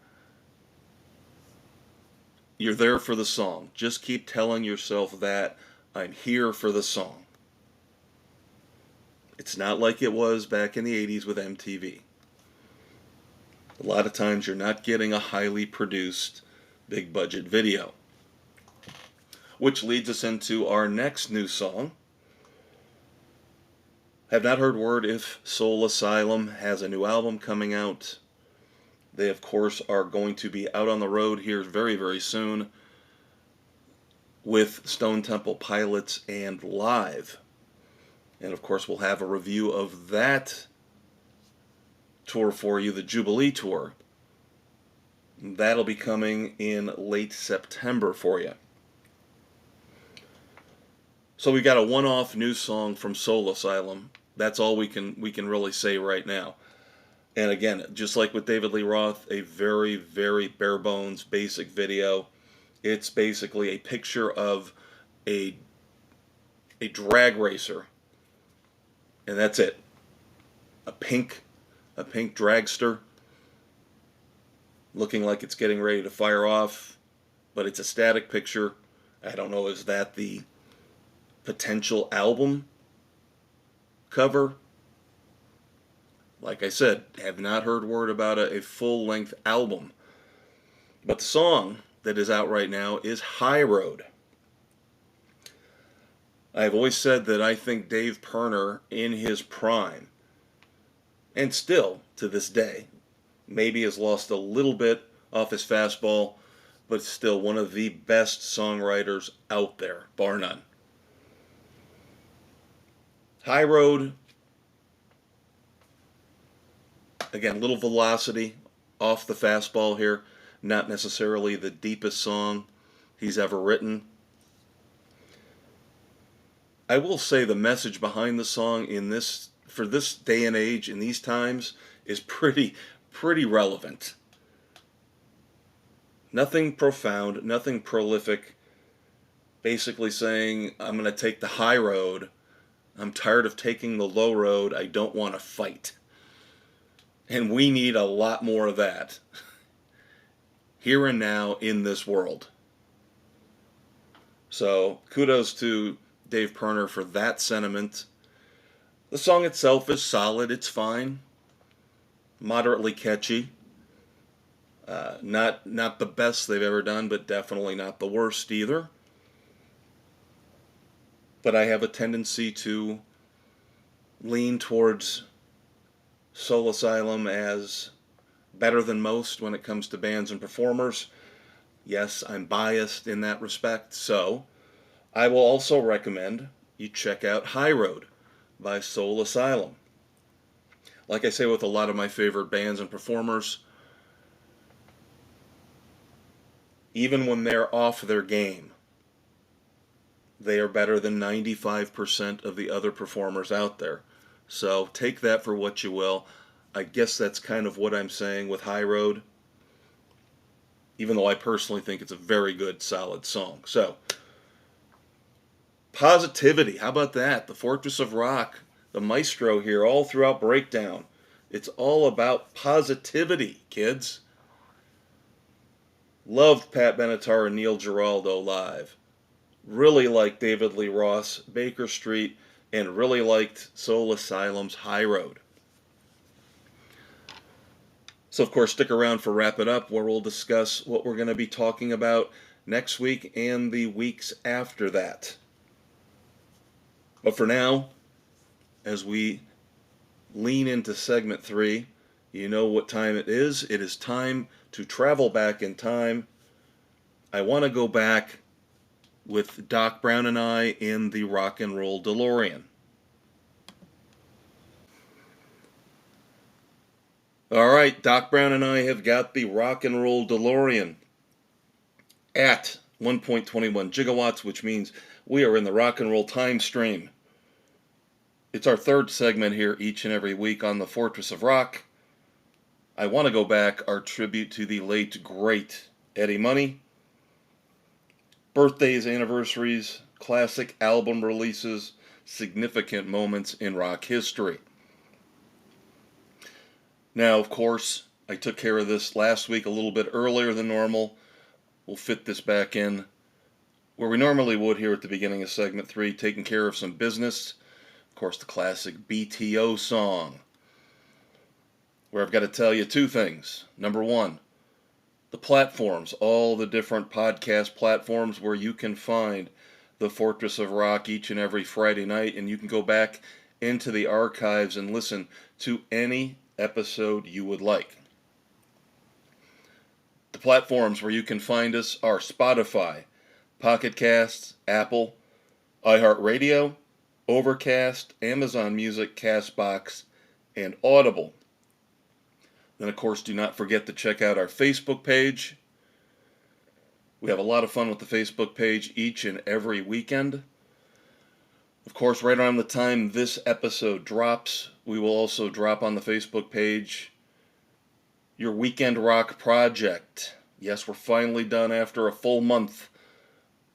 you're there for the song. Just keep telling yourself that I'm here for the song. It's not like it was back in the 80s with MTV. A lot of times you're not getting a highly produced big budget video. Which leads us into our next new song. Have not heard word if Soul Asylum has a new album coming out. They, of course, are going to be out on the road here very, very soon with Stone Temple Pilots and live. And, of course, we'll have a review of that tour for you, the Jubilee Tour. That'll be coming in late September for you. So we got a one-off new song from Soul Asylum. That's all we can really say right now. And again, just like with David Lee Roth, a very, very bare bones, basic video. It's basically a picture of a drag racer, and that's it. A pink dragster, looking like it's getting ready to fire off, but it's a static picture. I don't know, is that the potential album cover? Like I said, have not heard word about a full-length album. But the song that is out right now is High Road. I've always said that I think Dave Pirner in his prime, and still to this day, maybe has lost a little bit off his fastball, but still one of the best songwriters out there, bar none. High Road, again, little velocity off the fastball here. Not necessarily the deepest song he's ever written. I will say the message behind the song for this day and age, in these times, is pretty relevant. Nothing profound, nothing prolific. Basically saying, I'm going to take the high road. I'm tired of taking the low road. I don't want to fight. And we need a lot more of that here and now in this world. So kudos to Dave Pirner for that sentiment. The song itself is solid. It's fine. Moderately catchy. Not the best they've ever done, but definitely not the worst either. But I have a tendency to lean towards Soul Asylum as better than most when it comes to bands and performers. Yes, I'm biased in that respect, so I will also recommend you check out High Road by Soul Asylum. Like I say with a lot of my favorite bands and performers, even when they're off their game, they are better than 95% of the other performers out there. So take that for what you will. I guess that's kind of what I'm saying with High Road, even though I personally think it's a very good, solid song. So, Positivity, how about that? The Fortress of Rock, the Maestro here, all throughout Breakdown. It's all about positivity, kids. Loved Pat Benatar Neil Giraldo live. Really liked David Lee Roth's Baker Street, and really liked Soul Asylum's High Road. So, of course, stick around for Wrap It Up, where we'll discuss what we're going to be talking about next week and the weeks after that. But for now, as we lean into segment 3, you know what time it is. It is time to travel back in time. I want to go back with Doc Brown and I in the Rock and Roll DeLorean. All right, Doc Brown and I have got the Rock and Roll DeLorean at 1.21 gigawatts, which means we are in the rock and roll time stream. It's our third segment here each and every week on the Fortress of Rock. I want to go back, our tribute to the late, great Eddie Money. Birthdays, anniversaries, classic album releases, significant moments in rock history. Now, of course, I took care of this last week a little bit earlier than normal. We'll fit this back in where we normally would here at the beginning of segment 3, taking care of some business. Of course, the classic BTO song, where I've got to tell you two things. Number one, the platforms, all the different podcast platforms where you can find the Fortress of Rock each and every Friday night, and you can go back into the archives and listen to any episode you would like. The platforms where you can find us are Spotify, Pocket Casts, Apple, iHeartRadio, Overcast, Amazon Music, Castbox, and Audible. Then, of course, do not forget to check out our Facebook page. We have a lot of fun with the Facebook page each and every weekend. Of course, right around the time this episode drops, we will also drop on the Facebook page your Weekend Rock project. Yes, we're finally done after a full month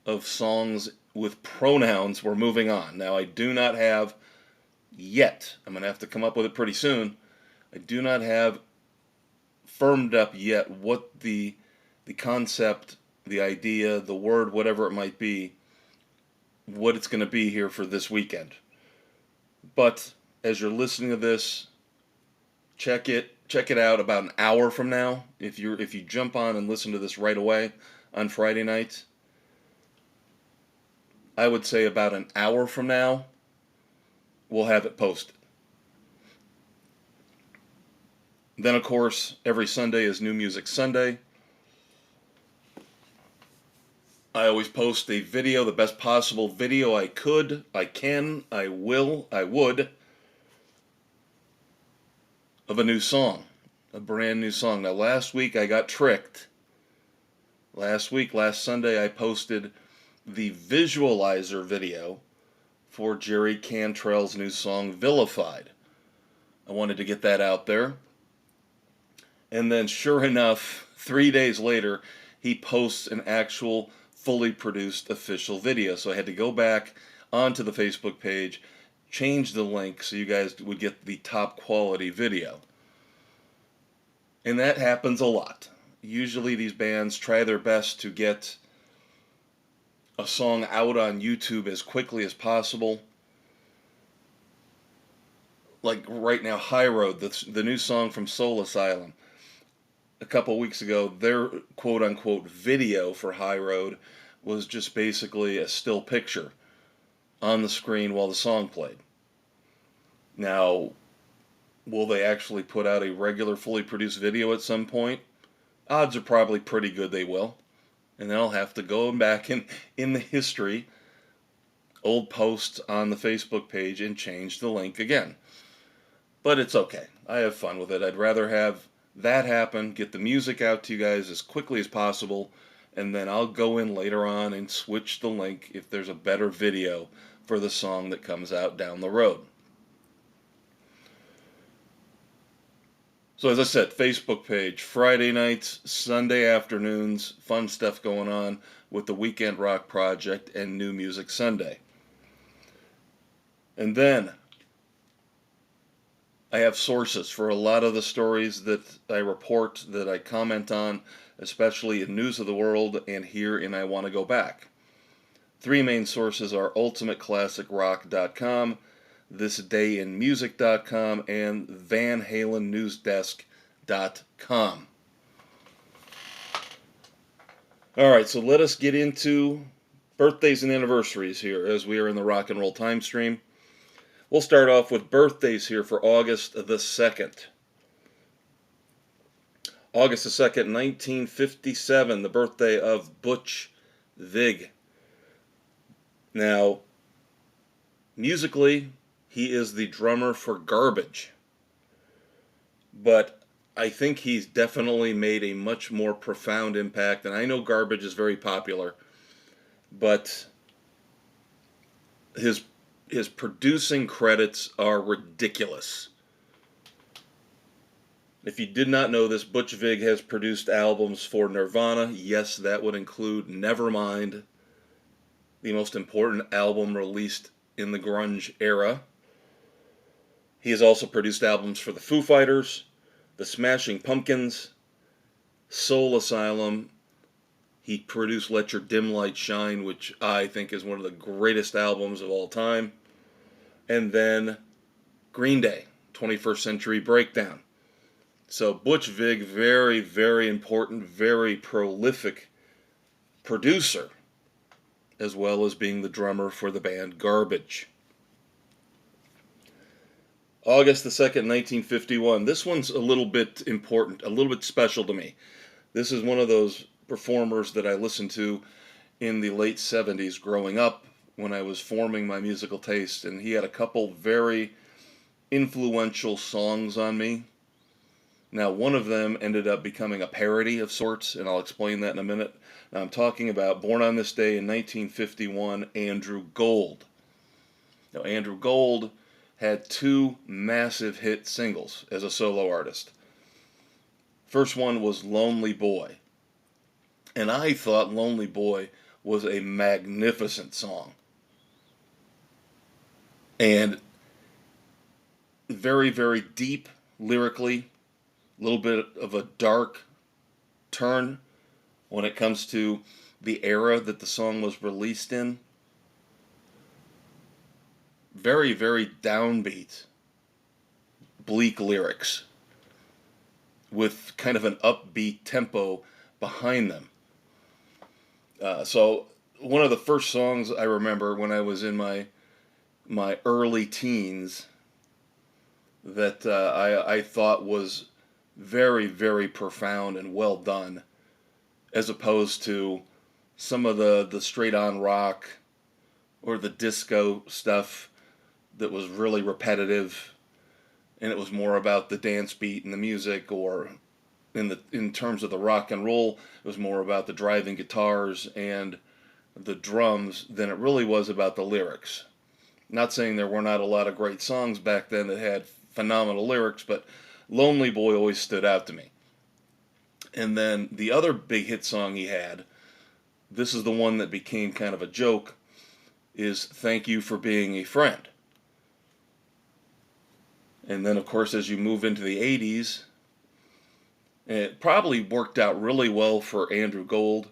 of songs with pronouns. We're moving on. Now, I do not have yet, I'm going to have to come up with it pretty soon, I do not have firmed up yet what the concept, the idea, the word, whatever it might be, what it's going to be here for this weekend. But as you're listening to this, check it out about an hour from now. If you jump on and listen to this right away on Friday night, I would say about an hour from now, we'll have it posted. Then, of course, every Sunday is New Music Sunday. I always post a video, the best possible video I could, I can, I will, I would, of a new song, a brand new song. Now, last week I got tricked. Last Sunday, I posted the visualizer video for Jerry Cantrell's new song, Vilified. I wanted to get that out there. And then, sure enough, 3 days later, he posts an actual fully produced official video. So I had to go back onto the Facebook page, change the link so you guys would get the top quality video. And that happens a lot. Usually these bands try their best to get a song out on YouTube as quickly as possible. Like right now, High Road, the new song from Soul Asylum. A couple weeks ago, their quote-unquote video for High Road was just basically a still picture on the screen while the song played. Now, will they actually put out a regular fully produced video at some point? Odds are probably pretty good they will. And then I'll have to go back in the history, old posts on the Facebook page, and change the link again. But it's okay. I have fun with it. I'd rather have that happen, get the music out to you guys as quickly as possible, and then I'll go in later on and switch the link if there's a better video for the song that comes out down the road. So as I said, Facebook page, Friday nights, Sunday afternoons, fun stuff going on with the Weekend Rock Project and New Music Sunday. And then I have sources for a lot of the stories that I report, that I comment on, especially in News of the World and here in I Want to Go Back. Three main sources are UltimateClassicRock.com, ThisDayInMusic.com, and VanHalenNewsDesk.com. Alright, so let us get into birthdays and anniversaries here as we are in the rock and roll time stream. We'll start off with birthdays here for August the 2nd. August the 2nd, 1957, the birthday of Butch Vig. Now, musically, he is the drummer for Garbage. But I think he's definitely made a much more profound impact. And I know Garbage is very popular, but his producing credits are ridiculous. If you did not know this, Butch Vig has produced albums for Nirvana. Yes, that would include Nevermind, the most important album released in the grunge era. He has also produced albums for the Foo Fighters, the Smashing Pumpkins, Soul Asylum. He produced Let Your Dim Light Shine, which I think is one of the greatest albums of all time. And then Green Day, 21st Century Breakdown. So Butch Vig, very, very important, very prolific producer, as well as being the drummer for the band Garbage. August the 2nd, 1951. This one's a little bit important, a little bit special to me. This is one of those performers that I listened to in the late 70s growing up when I was forming my musical taste, and he had a couple very influential songs on me. Now, one of them ended up becoming a parody of sorts, and I'll explain that in a minute. Now, I'm talking about Born on This Day in 1951, Andrew Gold. Now, Andrew Gold had two massive hit singles as a solo artist. First one was Lonely Boy. And I thought Lonely Boy was a magnificent song. And very, very deep lyrically, a little bit of a dark turn when it comes to the era that the song was released in. Very, very downbeat, bleak lyrics with kind of an upbeat tempo behind them. So one of the first songs I remember when I was in my early teens that I thought was very, very profound and well done, as opposed to some of the straight-on rock or the disco stuff that was really repetitive, and it was more about the dance beat and the music, or in terms of the rock and roll, it was more about the driving guitars and the drums than it really was about the lyrics. Not saying there were not a lot of great songs back then that had phenomenal lyrics, but Lonely Boy always stood out to me. And then the other big hit song he had, this is the one that became kind of a joke, is Thank You for Being a Friend. And then, of course, as you move into the 80s, it probably worked out really well for Andrew Gold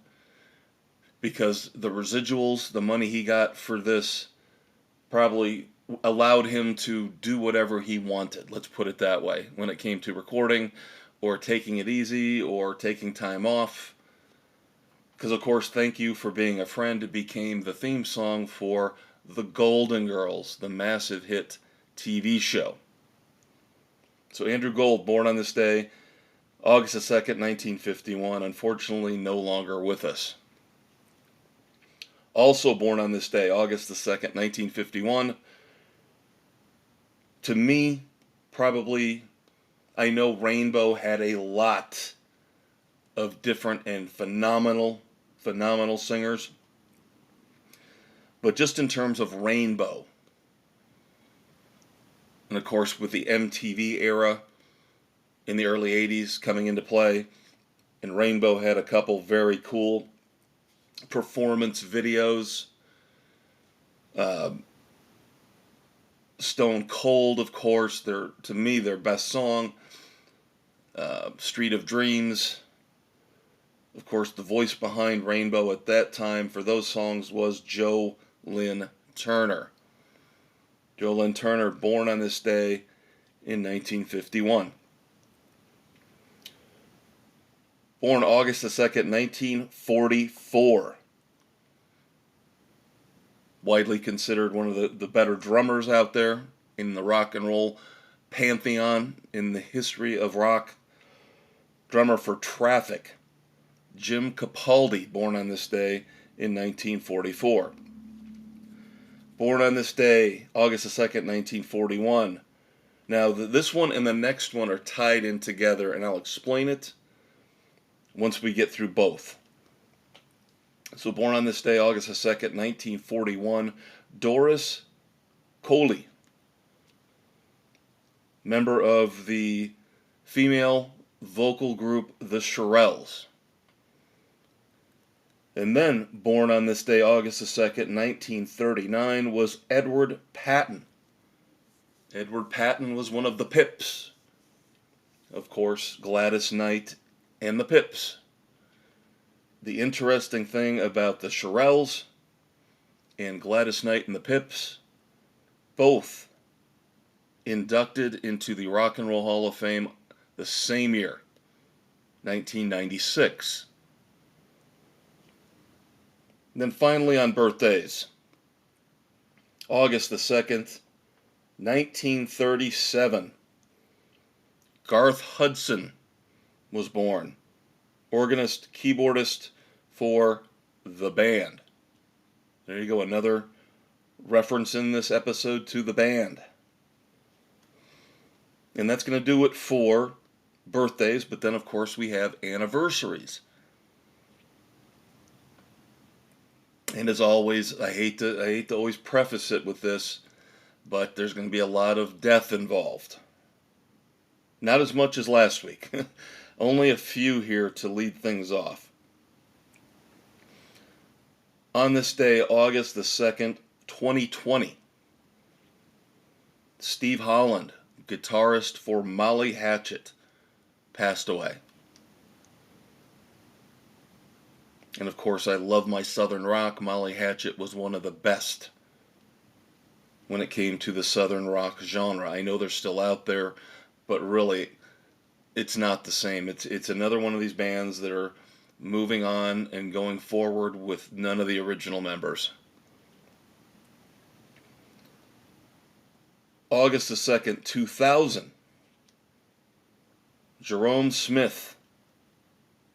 because the residuals, the money he got for this, probably allowed him to do whatever he wanted, let's put it that way, when it came to recording or taking it easy or taking time off. Because, of course, Thank You for Being a Friend became the theme song for The Golden Girls, the massive hit TV show. So Andrew Gold, born on this day, August the 2nd, 1951, unfortunately no longer with us. Also born on this day, August the 2nd, 1951, to me, probably, I know Rainbow had a lot of different and phenomenal singers, but just in terms of Rainbow, and of course with the MTV era in the early 80s coming into play, and Rainbow had a couple very cool performance videos. Stone Cold, of course, to me their best song, Street of Dreams. Of course, the voice behind Rainbow at that time for those songs was Joe Lynn Turner. Joe Lynn Turner, born on this day in 1951. Born August the 2nd, 1944. Widely considered one of the better drummers out there in the rock and roll pantheon in the history of rock. Drummer for Traffic, Jim Capaldi, born on this day in 1944. Born on this day, August the 2nd, 1941. Now, this one and the next one are tied in together, and I'll explain it once we get through both. So, born on this day, August the 2nd, 1941, Doris Coley, member of the female vocal group The Shirelles. And then, born on this day, August the 2nd, 1939, was Edward Patton. Edward Patton was one of the Pips. Of course, Gladys Knight and the Pips. The interesting thing about the Shirelles and Gladys Knight and the Pips, both inducted into the Rock and Roll Hall of Fame the same year, 1996. And then finally on birthdays, August the 2nd, 1937, Garth Hudson was born. Organist, keyboardist for The Band. There you go, another reference in this episode to The Band. And that's going to do it for birthdays, but then of course we have anniversaries. And as always, I hate to always preface it with this, but there's going to be a lot of death involved. Not as much as last week. Only a few here to lead things off. On this day, August the 2nd, 2020, Steve Holland, guitarist for Molly Hatchet, passed away. And of course, I love my Southern rock. Molly Hatchet was one of the best when it came to the Southern rock genre. I know they're still out there, but really, it's not the same. It's another one of these bands that are moving on and going forward with none of the original members. August the 2nd, 2000. Jerome Smith,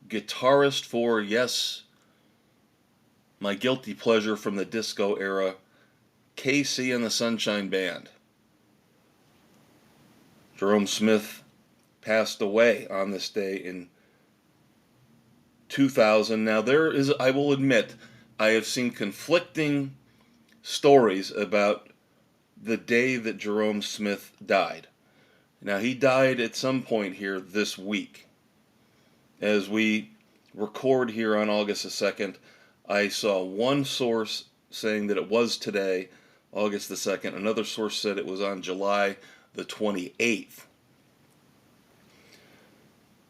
guitarist for, yes, my guilty pleasure from the disco era, KC and the Sunshine Band. Jerome Smith passed away on this day in 2000. Now I will admit, I have seen conflicting stories about the day that Jerome Smith died. Now he died at some point here this week. As we record here on August the 2nd, I saw one source saying that it was today, August the 2nd. Another source said it was on July the 28th.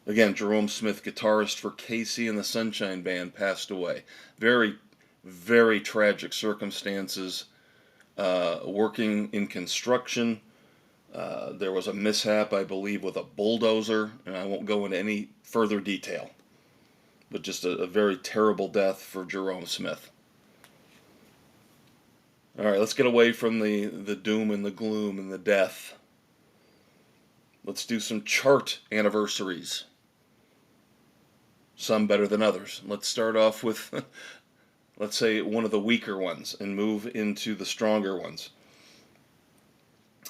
Again, Jerome Smith, guitarist for KC and the Sunshine Band, passed away. Very, very tragic circumstances. Working in construction. There was a mishap, I believe, with a bulldozer, and I won't go into any further detail. But just a very terrible death for Jerome Smith. All right, let's get away from the doom and the gloom and the death. Let's do some chart anniversaries. Some better than others. Let's start off with, let's say, one of the weaker ones and move into the stronger ones.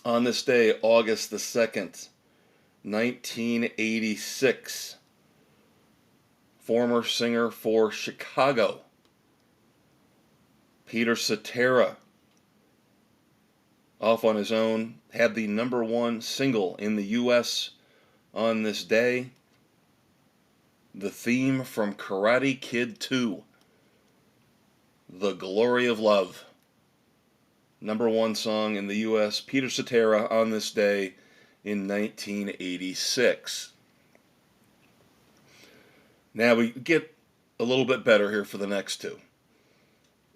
On this day, August the 2nd, 1986, former singer for Chicago, Peter Cetera, off on his own, had the #1 single in the U.S. on this day, the theme from Karate Kid 2, The Glory of Love. #1 song in the U.S., Peter Cetera, on this day in 1986. Now we get a little bit better here for the next two.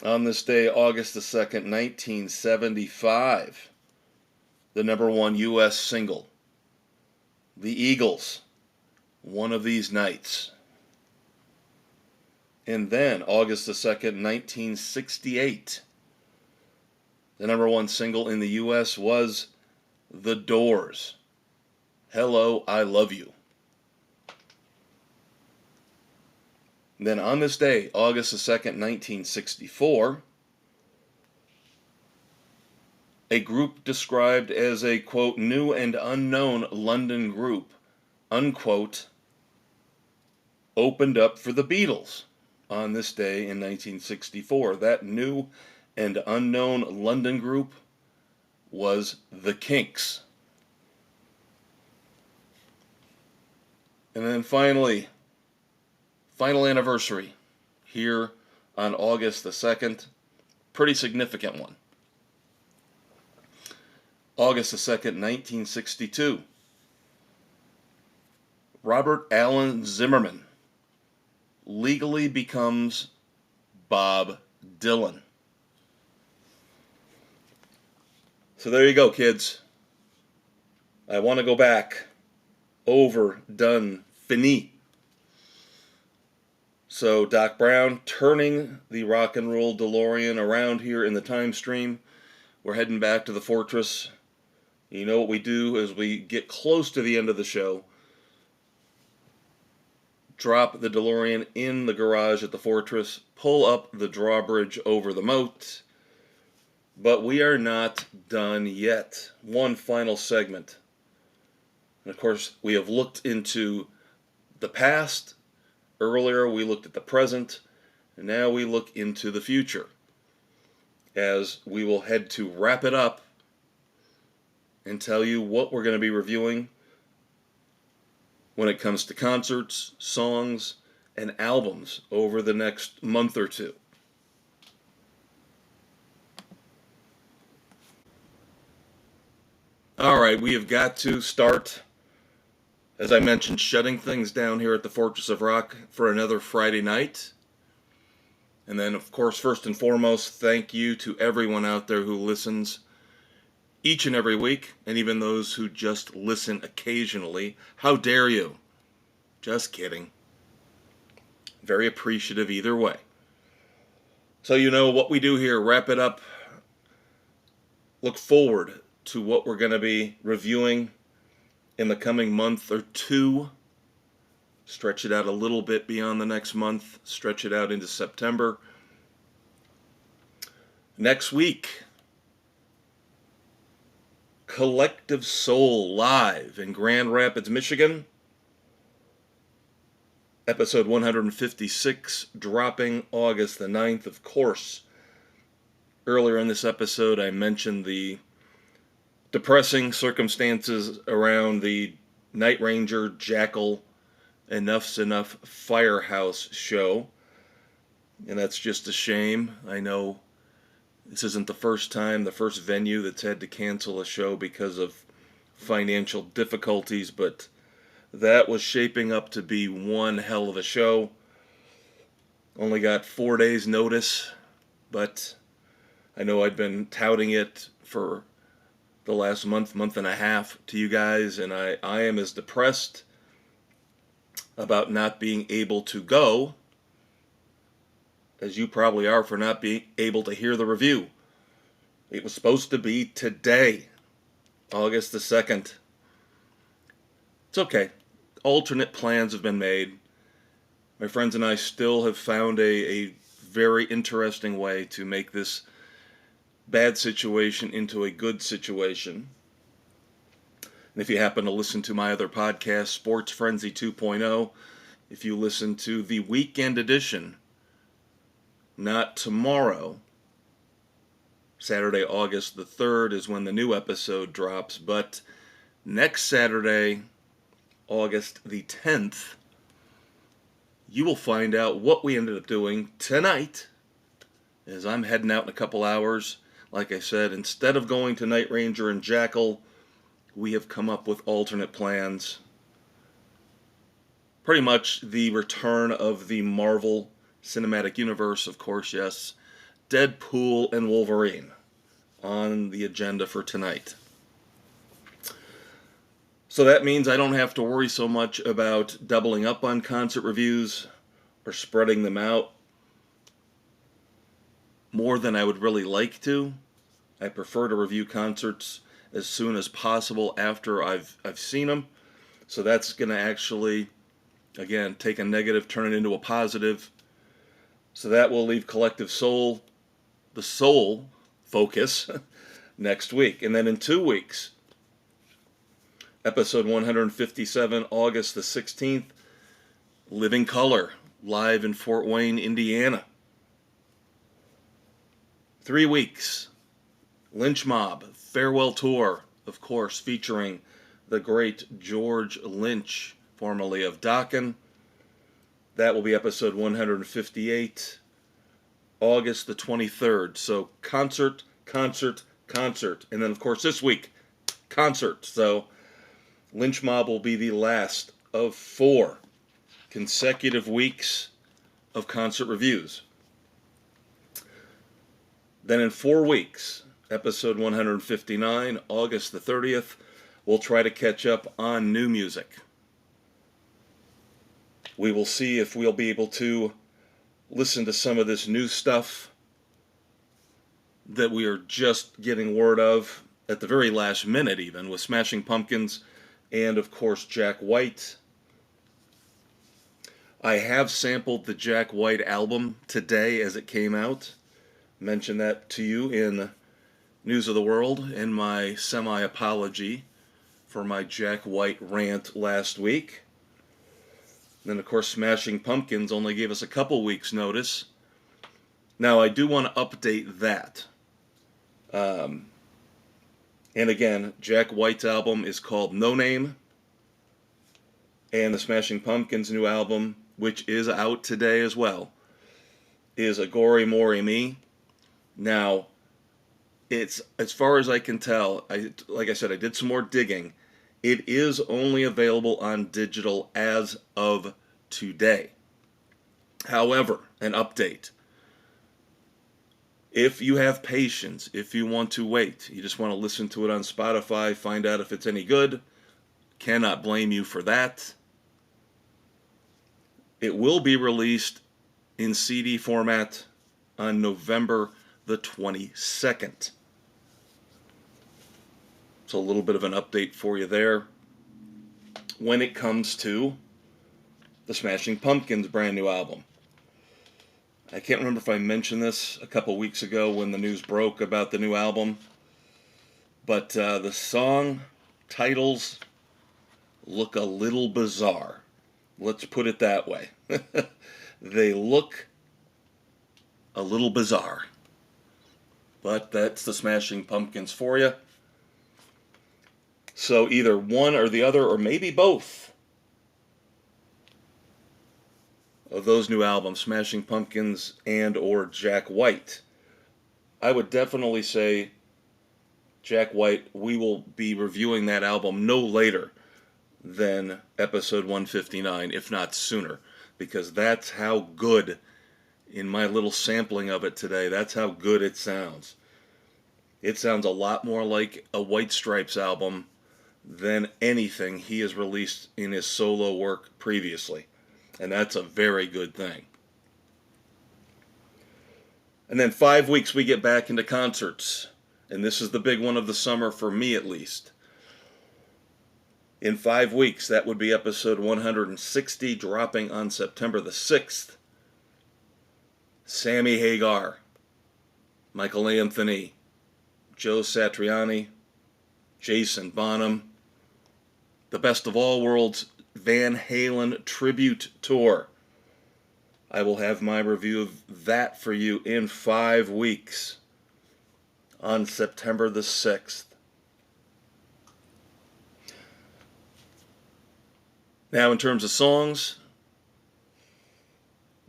On this day, August the 2nd, 1975, the #1 U.S. single, The Eagles, One of These Nights. And then, August the 2nd, 1968, the #1 single in the U.S. was The Doors, Hello, I Love You. And then on this day, August the 2nd, 1964, a group described as a, quote, new and unknown London group, unquote, opened up for the Beatles on this day in 1964. That new and unknown London group was the Kinks. And then finally, final anniversary here on August the 2nd. Pretty significant one. August the 2nd, 1962. Robert Allen Zimmerman legally becomes Bob Dylan. So there you go, kids. I want to go back. Over, done, fini. So Doc Brown turning the rock and roll DeLorean around here in the time stream. We're heading back to the fortress. You know what we do as we get close to the end of the show. Drop the DeLorean in the garage at the fortress. Pull up the drawbridge over the moat. But we are not done yet. One final segment. And of course, we have looked into the past. Earlier, we looked at the present. And now we look into the future. As we will head to wrap it up and tell you what we're going to be reviewing when it comes to concerts, songs, and albums over the next month or two. Alright, we have got to start, as I mentioned, shutting things down here at the Fortress of Rock for another Friday night. And then, of course, first and foremost, thank you to everyone out there who listens each and every week, and even those who just listen occasionally. How dare you? Just kidding. Very appreciative either way. So you know what we do here, wrap it up. Look forward to what we're going to be reviewing in the coming month or two. Stretch it out a little bit beyond the next month. Stretch it out into September. Next week, Collective Soul live in Grand Rapids, Michigan. Episode 156, dropping August the 9th, of course. Earlier in this episode, I mentioned the depressing circumstances around the Night Ranger, Jackal, Enough's Enough Firehouse show. And that's just a shame. I know this isn't the first venue that's had to cancel a show because of financial difficulties, but that was shaping up to be one hell of a show. Only got 4 days notice, but I know I'd been touting it for the last month and a half to you guys, and I am as depressed about not being able to go as you probably are for not being able to hear the review. It was supposed to be today, August the 2nd. It's okay. Alternate plans have been made. My friends and I still have found a very interesting way to make this bad situation into a good situation. And if you happen to listen to my other podcast, Sports Frenzy 2.0, if you listen to the weekend edition, not tomorrow, Saturday, August the 3rd is when the new episode drops, but next Saturday, August the 10th, you will find out what we ended up doing tonight, as I'm heading out in a couple hours. Like I said, instead of going to Night Ranger and Jackal, we have come up with alternate plans. Pretty much the return of the Marvel Cinematic Universe, of course, yes. Deadpool and Wolverine on the agenda for tonight. So that means I don't have to worry so much about doubling up on concert reviews or spreading them out more than I would really like to. I prefer to review concerts as soon as possible after I've seen them. So that's going to actually, again, take a negative, turn it into a positive. So that will leave Collective Soul, the soul focus, next week. And then in 2 weeks, episode 157, August the 16th, Living Color, live in Fort Wayne, Indiana. 3 weeks, Lynch Mob, Farewell Tour, of course, featuring the great George Lynch, formerly of Dokken. That will be episode 158. August the 23rd. So concert, concert, concert. And then, of course, this week, concert. So Lynch Mob will be the last of 4 consecutive weeks of concert reviews. Then in 4 weeks, episode 159, August the 30th, we'll try to catch up on new music. We will see if we'll be able to listen to some of this new stuff that we are just getting word of at the very last minute, even with Smashing Pumpkins and, of course, Jack White. I have sampled the Jack White album today as it came out. Mentioned that to you in News of the World in my semi-apology for my Jack White rant last week. Then, of course, Smashing Pumpkins only gave us a couple weeks' notice. Now, I do want to update that. And again, Jack White's album is called No Name. And the Smashing Pumpkins' new album, which is out today as well, is Agori Mori Me. Now, it's, as far as I can tell, like I said, I did some more digging. It is only available on digital as of today. However, an update. If you have patience, if you want to wait, you just want to listen to it on Spotify, find out if it's any good, cannot blame you for that. It will be released in CD format on November the 22nd. So a little bit of an update for you there. When it comes to the Smashing Pumpkins' brand new album. I can't remember if I mentioned this a couple weeks ago when the news broke about the new album. But the song titles look a little bizarre. Let's put it that way. They look a little bizarre. But that's the Smashing Pumpkins for you. So either one or the other, or maybe both, of those new albums, Smashing Pumpkins and or Jack White. I would definitely say Jack White, we will be reviewing that album no later than episode 159, if not sooner, because that's how good, in my little sampling of it today, that's how good it sounds. It sounds a lot more like a White Stripes album than anything he has released in his solo work previously. And that's a very good thing. And then 5 weeks we get back into concerts. And this is the big one of the summer for me at least. In 5 weeks, that would be episode 160, dropping on September the 6th. Sammy Hagar, Michael Anthony, Joe Satriani, Jason Bonham, the Best of All Worlds Van Halen Tribute Tour. I will have my review of that for you in 5 weeks on September the 6th. Now, in terms of songs,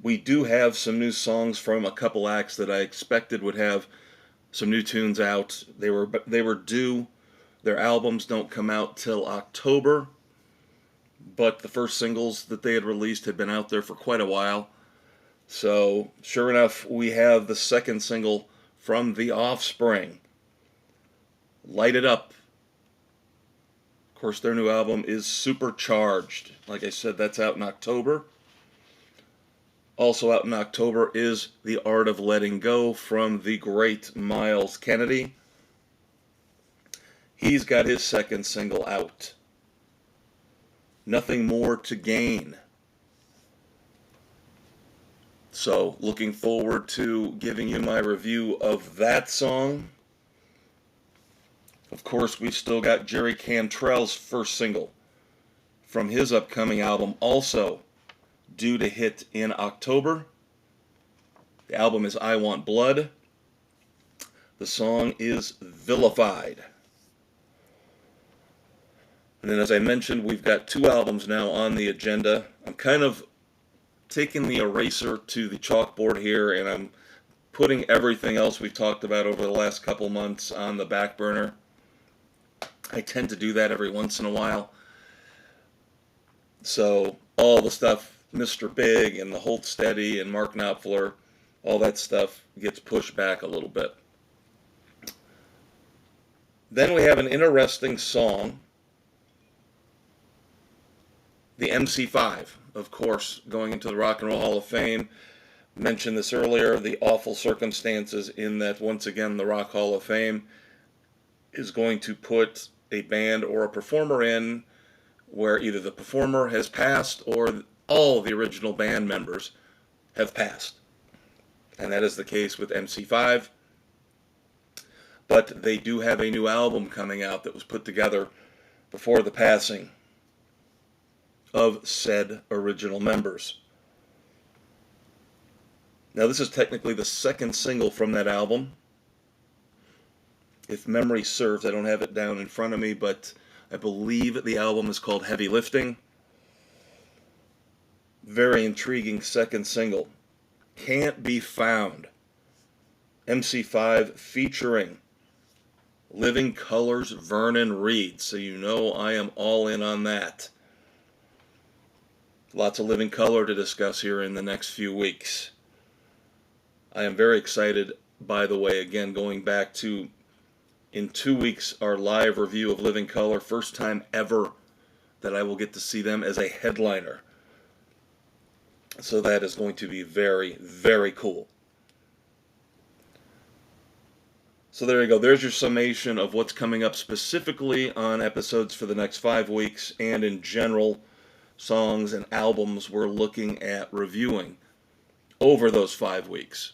we do have some new songs from a couple acts that I expected would have some new tunes out. They were due. Their albums don't come out till October, but the first singles that they had released had been out there for quite a while. So, sure enough, we have the second single from The Offspring, Light It Up. Of course, their new album is Supercharged. Like I said, that's out in October. Also out in October is The Art of Letting Go from the great Myles Kennedy. He's got his second single out, Nothing More to Gain. So, looking forward to giving you my review of that song. Of course, we've still got Jerry Cantrell's first single from his upcoming album, also due to hit in October. The album is I Want Blood. The song is Vilified. And then, as I mentioned, we've got 2 albums now on the agenda. I'm kind of taking the eraser to the chalkboard here, and I'm putting everything else we've talked about over the last couple months on the back burner. I tend to do that every once in a while. So all the stuff, Mr. Big and the Hold Steady and Mark Knopfler, all that stuff gets pushed back a little bit. Then we have an interesting song, the MC5, of course, going into the Rock and Roll Hall of Fame. Mentioned this earlier, the awful circumstances in that, once again, the Rock Hall of Fame is going to put a band or a performer in where either the performer has passed or all the original band members have passed. And that is the case with MC5. But they do have a new album coming out that was put together before the passing of said original members. Now, this is technically the second single from that album. If memory serves, I don't have it down in front of me, but I believe the album is called Heavy Lifting. Very intriguing second single. Can't Be Found. MC5 featuring Living Colour's Vernon Reid. So you know I am all in on that. Lots of Living Colour to discuss here in the next few weeks. I am very excited, by the way, again, going back to, in 2 weeks, our live review of Living Colour. First time ever that I will get to see them as a headliner. So that is going to be very, very cool. So there you go. There's your summation of what's coming up specifically on episodes for the next 5 weeks, and in general, songs and albums we're looking at reviewing over those 5 weeks.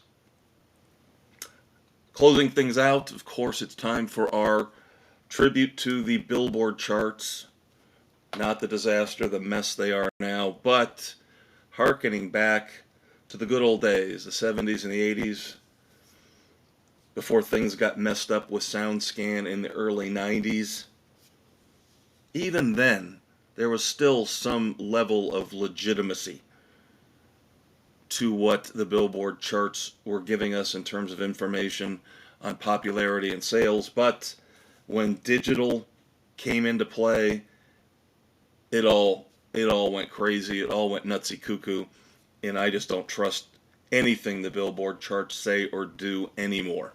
Closing things out, of course, it's time for our tribute to the Billboard charts. Not the disaster, the mess they are now, but hearkening back to the good old days, the 70s and the 80s, before things got messed up with SoundScan in the early 90s. Even then, there was still some level of legitimacy to what the Billboard charts were giving us in terms of information on popularity and sales. But when digital came into play, it all went crazy. It all went nutsy cuckoo, and I just don't trust anything the Billboard charts say or do anymore.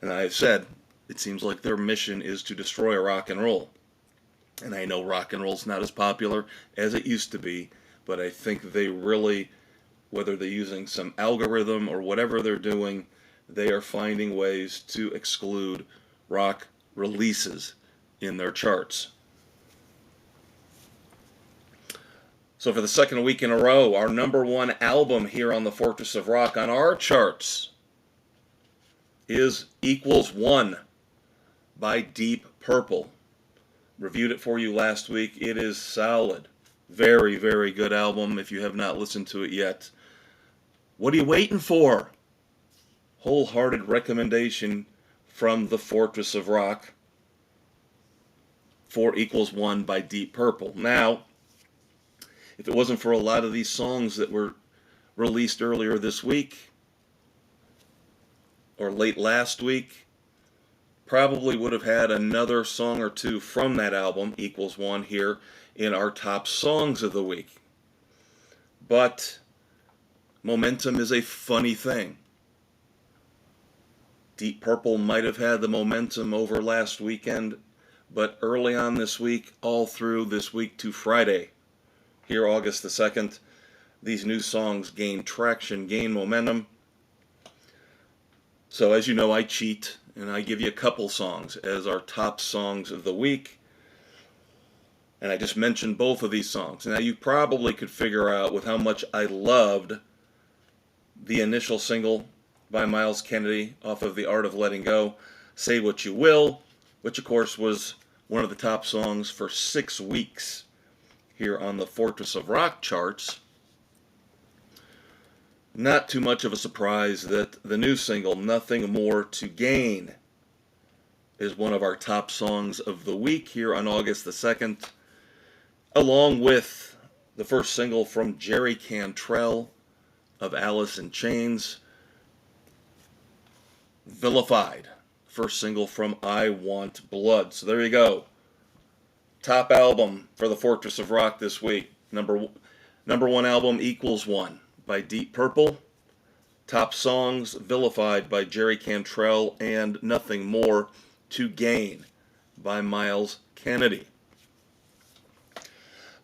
And I have said, it seems like their mission is to destroy rock and roll. And I know rock and roll's not as popular as it used to be, but I think they really, whether they're using some algorithm or whatever they're doing, they are finding ways to exclude rock releases in their charts. So for the second week in a row, our number one album here on the Fortress of Rock on our charts is Equals One by Deep Purple. Reviewed it for you last week. It is solid. Very, very good album. If you have not listened to it yet, what are you waiting for? Wholehearted recommendation from the Fortress of Rock for Equals One by Deep Purple. Now, if it wasn't for a lot of these songs that were released earlier this week or late last week, probably would have had another song or two from that album, Equals One, here in our top songs of the week. But momentum is a funny thing. Deep Purple might have had the momentum over last weekend, but early on this week, all through this week to Friday, here August the 2nd, these new songs gain traction, gain momentum. So as you know, I cheat, and I give you a couple songs as our top songs of the week. And I just mentioned both of these songs. Now you probably could figure out with how much I loved the initial single by Miles Kennedy off of The Art of Letting Go, Say What You Will, which of course was one of the top songs for 6 weeks here on the Fortress of Rock charts. Not too much of a surprise that the new single, Nothing More to Gain, is one of our top songs of the week here on August the 2nd, along with the first single from Jerry Cantrell of Alice in Chains, Vilified, first single from I Want Blood. So there you go. Top album for the Fortress of Rock this week. Number one album, Equals One by Deep Purple. Top songs, Vilified by Jerry Cantrell and Nothing More to Gain by Miles Kennedy.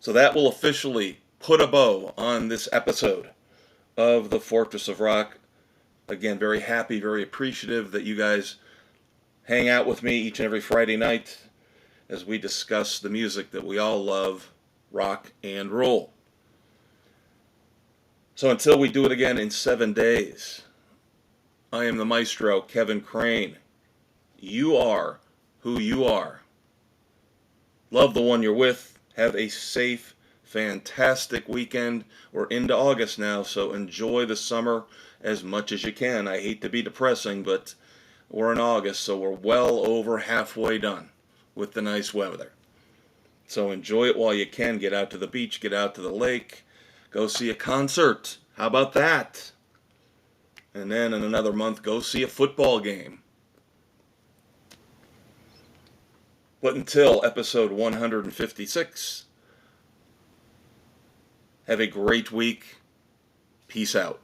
So that will officially put a bow on this episode of the Fortress of Rock. Again, very happy, very appreciative that you guys hang out with me each and every Friday night as we discuss the music that we all love, rock and roll. So until we do it again in 7 days, I am the Maestro, Kevin Crane. You are who you are. Love the one you're with. Have a safe, fantastic weekend. We're into August now, so enjoy the summer as much as you can. I hate to be depressing, but we're in August, so we're well over halfway done with the nice weather. So enjoy it while you can. Get out to the beach, get out to the lake, go see a concert. How about that? And then in another month, go see a football game. But until episode 156, have a great week. Peace out.